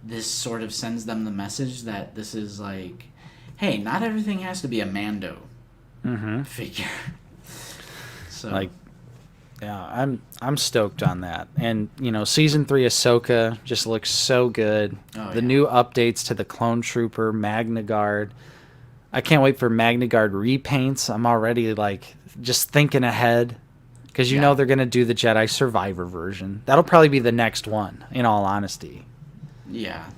this sort of sends them the message that this is like, hey, not everything has to be a Mando figure. So, like, yeah, I'm stoked on that. And season 3 Ahsoka just looks so good. The new updates to the Clone Trooper, Magna Guard. I can't wait for Magna Guard repaints. I'm already like just thinking ahead, because they're gonna do the Jedi Survivor version. That'll probably be the next one, in all honesty. Yeah,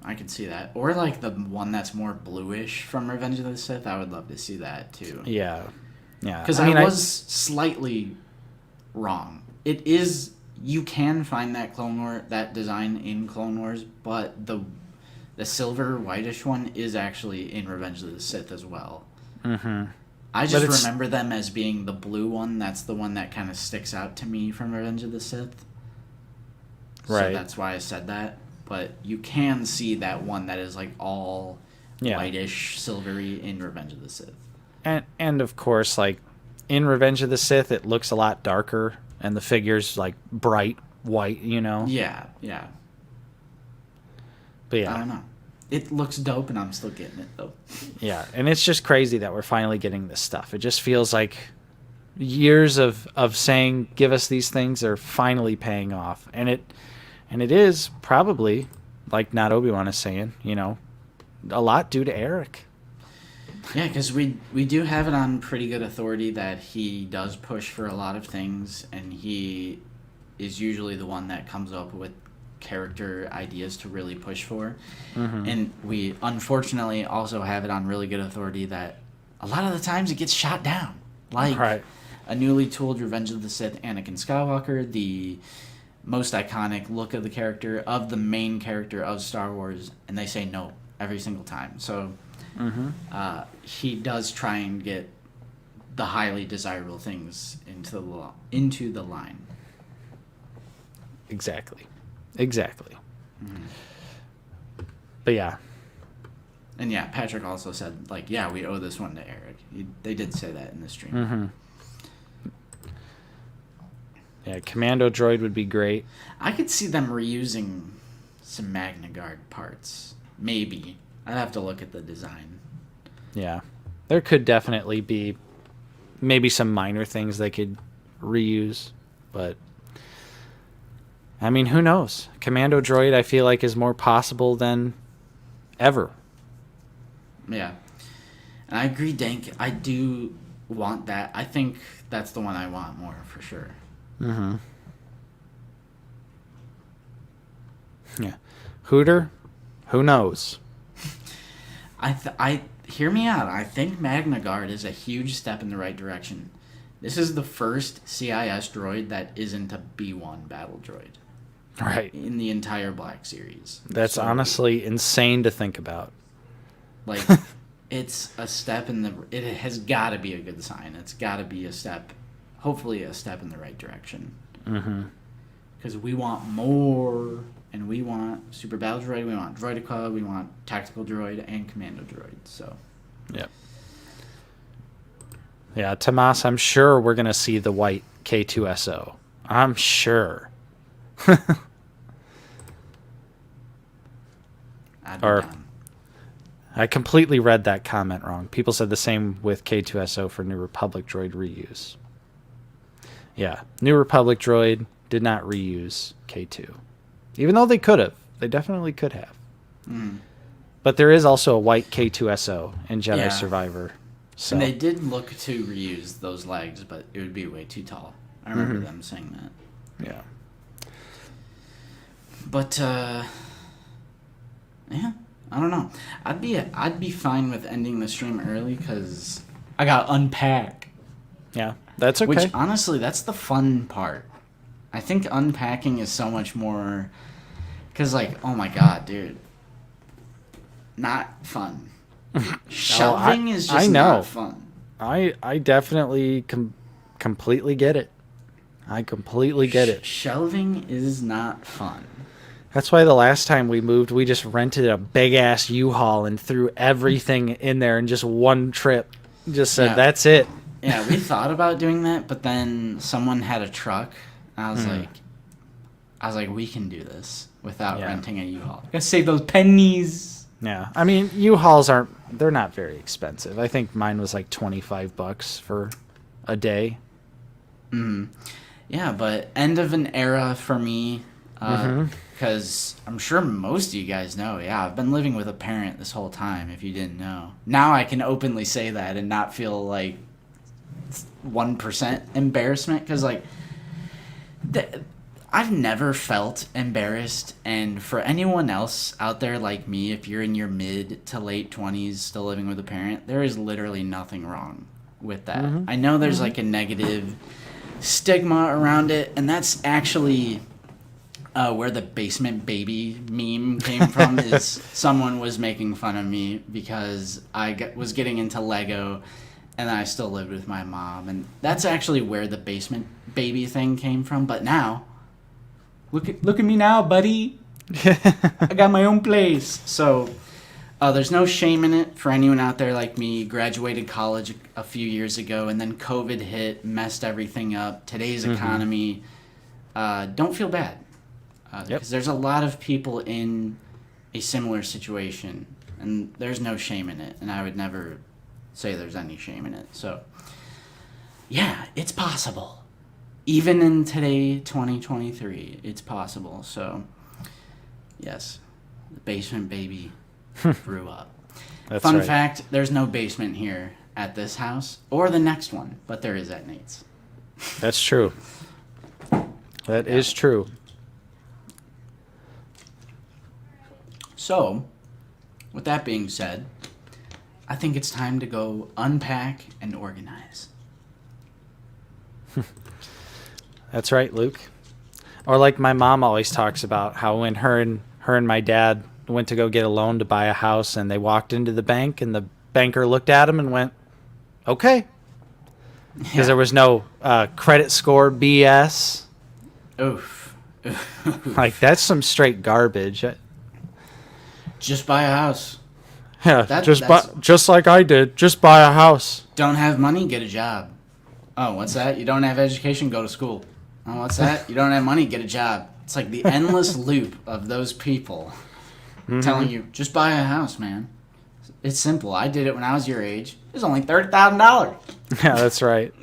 I can see that. Or like the one that's more bluish from Revenge of the Sith. I would love to see that too. Yeah. Because I was slightly wrong. It is, you can find that design in Clone Wars, but the silver whitish one is actually in Revenge of the Sith as well. I just remember them as being the blue one. That's the one that kind of sticks out to me from Revenge of the Sith. So Right. that's why I said that. But you can see that one that is like all whitish, silvery in Revenge of the Sith. And of course, like in Revenge of the Sith, it looks a lot darker, and the figure's like bright white, you know. Yeah. But yeah, I don't know. It looks dope, and I'm still getting it though. yeah, and it's just crazy that we're finally getting this stuff. It just feels like years of saying give us these things are finally paying off, and it is probably, like Not Obi-Wan is saying, you know, a lot due to Eric. Yeah, because we do have it on pretty good authority that he does push for a lot of things, and he is usually the one that comes up with character ideas to really push for. And we unfortunately also have it on really good authority that a lot of the times it gets shot down. Like a newly tooled Revenge of the Sith Anakin Skywalker, the most iconic look of the character, of the main character of Star Wars, and they say no every single time. So he does try and get the highly desirable things into the line. Exactly. But yeah. And yeah, Patrick also said, like, yeah, we owe this one to Eric. They did say that in the stream. Yeah, Commando Droid would be great. I could see them reusing some Magna Guard parts. Maybe. I'd have to look at the design. Yeah. There could definitely be maybe some minor things they could reuse, but I mean, who knows? Commando Droid, I feel like, is more possible than ever. Yeah. And I agree, Dank. I do want that. I think that's the one I want more, for sure. Yeah. Hooter, who knows? I hear me out. I think Magna Guard is a huge step in the right direction. This is the first CIS droid that isn't a B1 battle droid. Right. In the entire Black Series. That's honestly insane to think about. Like, it's a step in the... It has got to be a good sign. It's got to be a step... Hopefully a step in the right direction. Because we want more... And we want Super Battle Droid, we want Droideka, we want Tactical Droid, and Commando Droid, so... Yep. Yeah, Tomas, I'm sure we're going to see the white K2SO. I'm sure. I completely read that comment wrong. People said the same with K2SO for New Republic Droid reuse. Yeah, New Republic Droid did not reuse K2. Even though they could have. They definitely could have. But there is also a white K2SO in Jedi Survivor. So. And they did look to reuse those legs, but it would be way too tall. I remember them saying that. Yeah. But, yeah, I don't know. I'd be fine with ending the stream early because I got to unpack. Yeah, that's okay. Which, honestly, that's the fun part. I think unpacking is so much more... Because, like, oh my god, dude. Not fun. Shelving is just not fun. I definitely completely get it. I completely get it. Shelving is not fun. That's why the last time we moved, we just rented a big-ass U-Haul and threw everything in there in just one trip. Just said, that's it. Yeah, we thought about doing that, but then someone had a truck. I was like, we can do this without renting a U-Haul. Gotta save those pennies. Yeah, I mean, U-Hauls they're not very expensive. I think mine was like $25 for a day. Yeah, but end of an era for me, because I'm sure most of you guys know, I've been living with a parent this whole time, if you didn't know. Now I can openly say that and not feel like 1% embarrassment, because, like, I've never felt embarrassed, and for anyone else out there like me, if you're in your mid to late 20s still living with a parent, there is literally nothing wrong with that. I know there's like a negative stigma around it, and that's actually where the basement baby meme came from. Is someone was making fun of me because I was getting into Lego and I still lived with my mom, and that's actually where the basement baby thing came from. But now look at me now, buddy. I got my own place. So there's no shame in it for anyone out there like me. Graduated college a few years ago, and then COVID hit, messed everything up. Today's economy. Don't feel bad. Because there's a lot of people in a similar situation, and there's no shame in it. And I would never say there's any shame in it. So, yeah, it's possible. Even in today, 2023, it's possible. So, yes, the basement baby grew up. Fun fact, there's no basement here at this house or the next one, but there is at Nate's. That's true. That is true. So, with that being said, I think it's time to go unpack and organize. That's right, Luke. Or like my mom always talks about, how when her and my dad went to go get a loan to buy a house, and they walked into the bank, and the banker looked at him and went, "Okay," because there was no credit score BS. Oof. Like, that's some straight garbage. Just buy a house. Yeah, just like I did. Just buy a house. Don't have money? Get a job. Oh, what's that? You don't have education? Go to school. Oh, what's that? You don't have money? Get a job. It's like the endless loop of those people telling you, just buy a house, man. It's simple. I did it when I was your age. It was only $30,000. Yeah, that's right.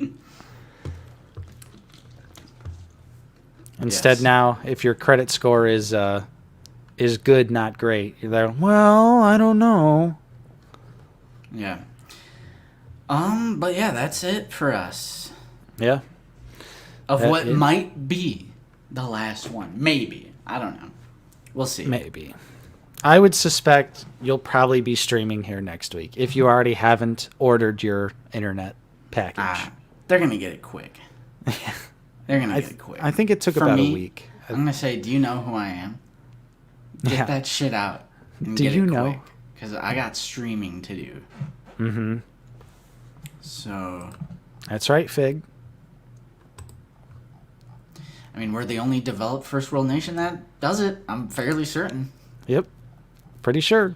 Instead, now, if your credit score is good, not great, you're there, well, I don't know. Yeah. But yeah, that's it for us. Yeah. Of what might be the last one. Maybe. I don't know. We'll see. Maybe. I would suspect you'll probably be streaming here next week if you already haven't ordered your internet package. They're going to get it quick. They're going to get it quick. I think it took about a week. I'm going to say, do you know who I am? Get that shit out. And Do you know? Because I got streaming to do. Mm-hmm. So. That's right, Fig. I mean, we're the only developed first world nation that does it. I'm fairly certain. Yep. Pretty sure.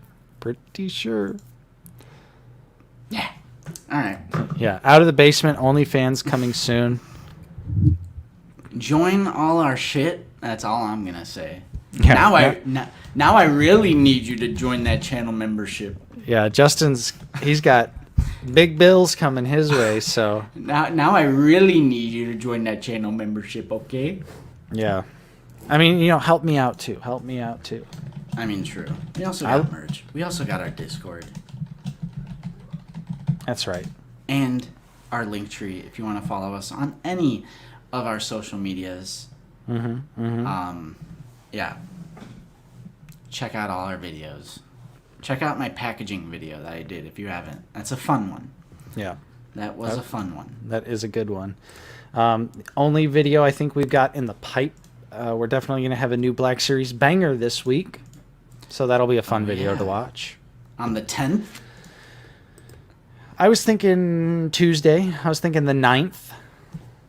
Yeah. All right. Yeah. Out of the Basement OnlyFans coming soon. Join all our shit. That's all I'm going to say. Yeah, Now I really need you to join that channel membership. Yeah, he's got big bills coming his way, so now I really need you to join that channel membership, okay? Yeah. I mean, help me out too. I mean, true. We also got merch. We also got our Discord. That's right. And our Linktree if you want to follow us on any of our social medias. Yeah. Check out all our videos. Check out my packaging video that I did if you haven't. That's a fun one. Yeah. That was a fun one. That is a good one. Only video I think we've got in the pipe. We're definitely going to have a new Black Series banger this week. So that'll be a fun video to watch. On the 10th? I was thinking Tuesday. I was thinking the 9th.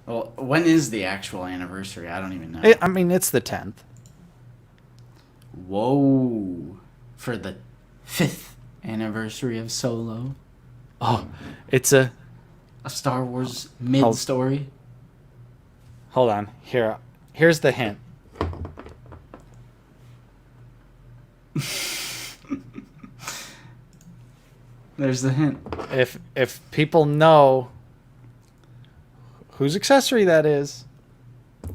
Well, when is the actual anniversary? I don't even know. It's the 10th. Whoa. For the 5th anniversary of Solo. Oh, it's a Star Wars mid-story. Hold on. Here's the hint. There's the hint. If people know whose accessory that is,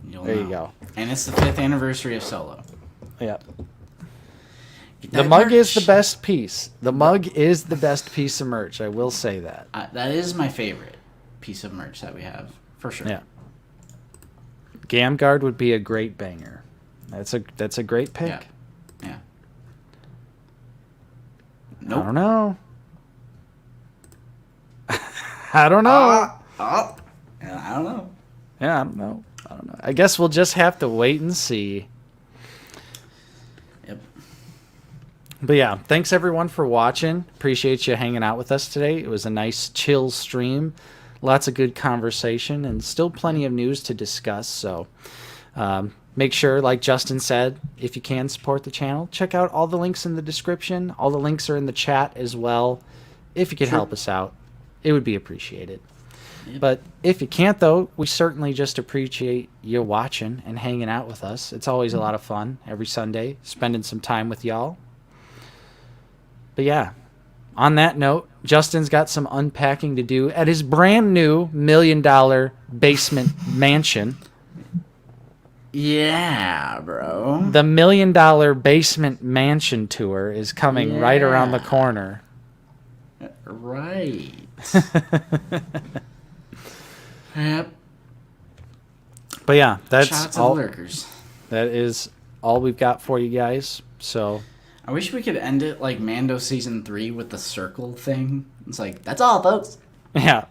there you go. And it's the 5th anniversary of Solo. Yeah. The mug is the best piece. The mug is the best piece of merch. I will say that. That is my favorite piece of merch that we have, for sure. Yeah. Gamguard would be a great banger. That's a great pick. Yeah. Nope. I don't know. I don't know. I don't know. Yeah, I don't know. I guess we'll just have to wait and see. Yep. But yeah, thanks everyone for watching. Appreciate you hanging out with us today. It was a nice chill stream. Lots of good conversation and still plenty of news to discuss. So Make sure, like Justin said, if you can support the channel, check out all the links in the description. All the links are in the chat as well. If you could help us out, it would be appreciated. Yep. But if you can't, though, we certainly just appreciate you watching and hanging out with us. It's always a lot of fun every Sunday, spending some time with y'all. But yeah, on that note, Justin's got some unpacking to do at his brand new $1 million basement mansion. Yeah, bro. The $1 million basement mansion tour is coming right around the corner. Right. Yep. But yeah, that's Shots all. of lurkers. That is all we've got for you guys. So I wish we could end it like Mando season 3 with the circle thing. It's like, that's all, folks. yeah.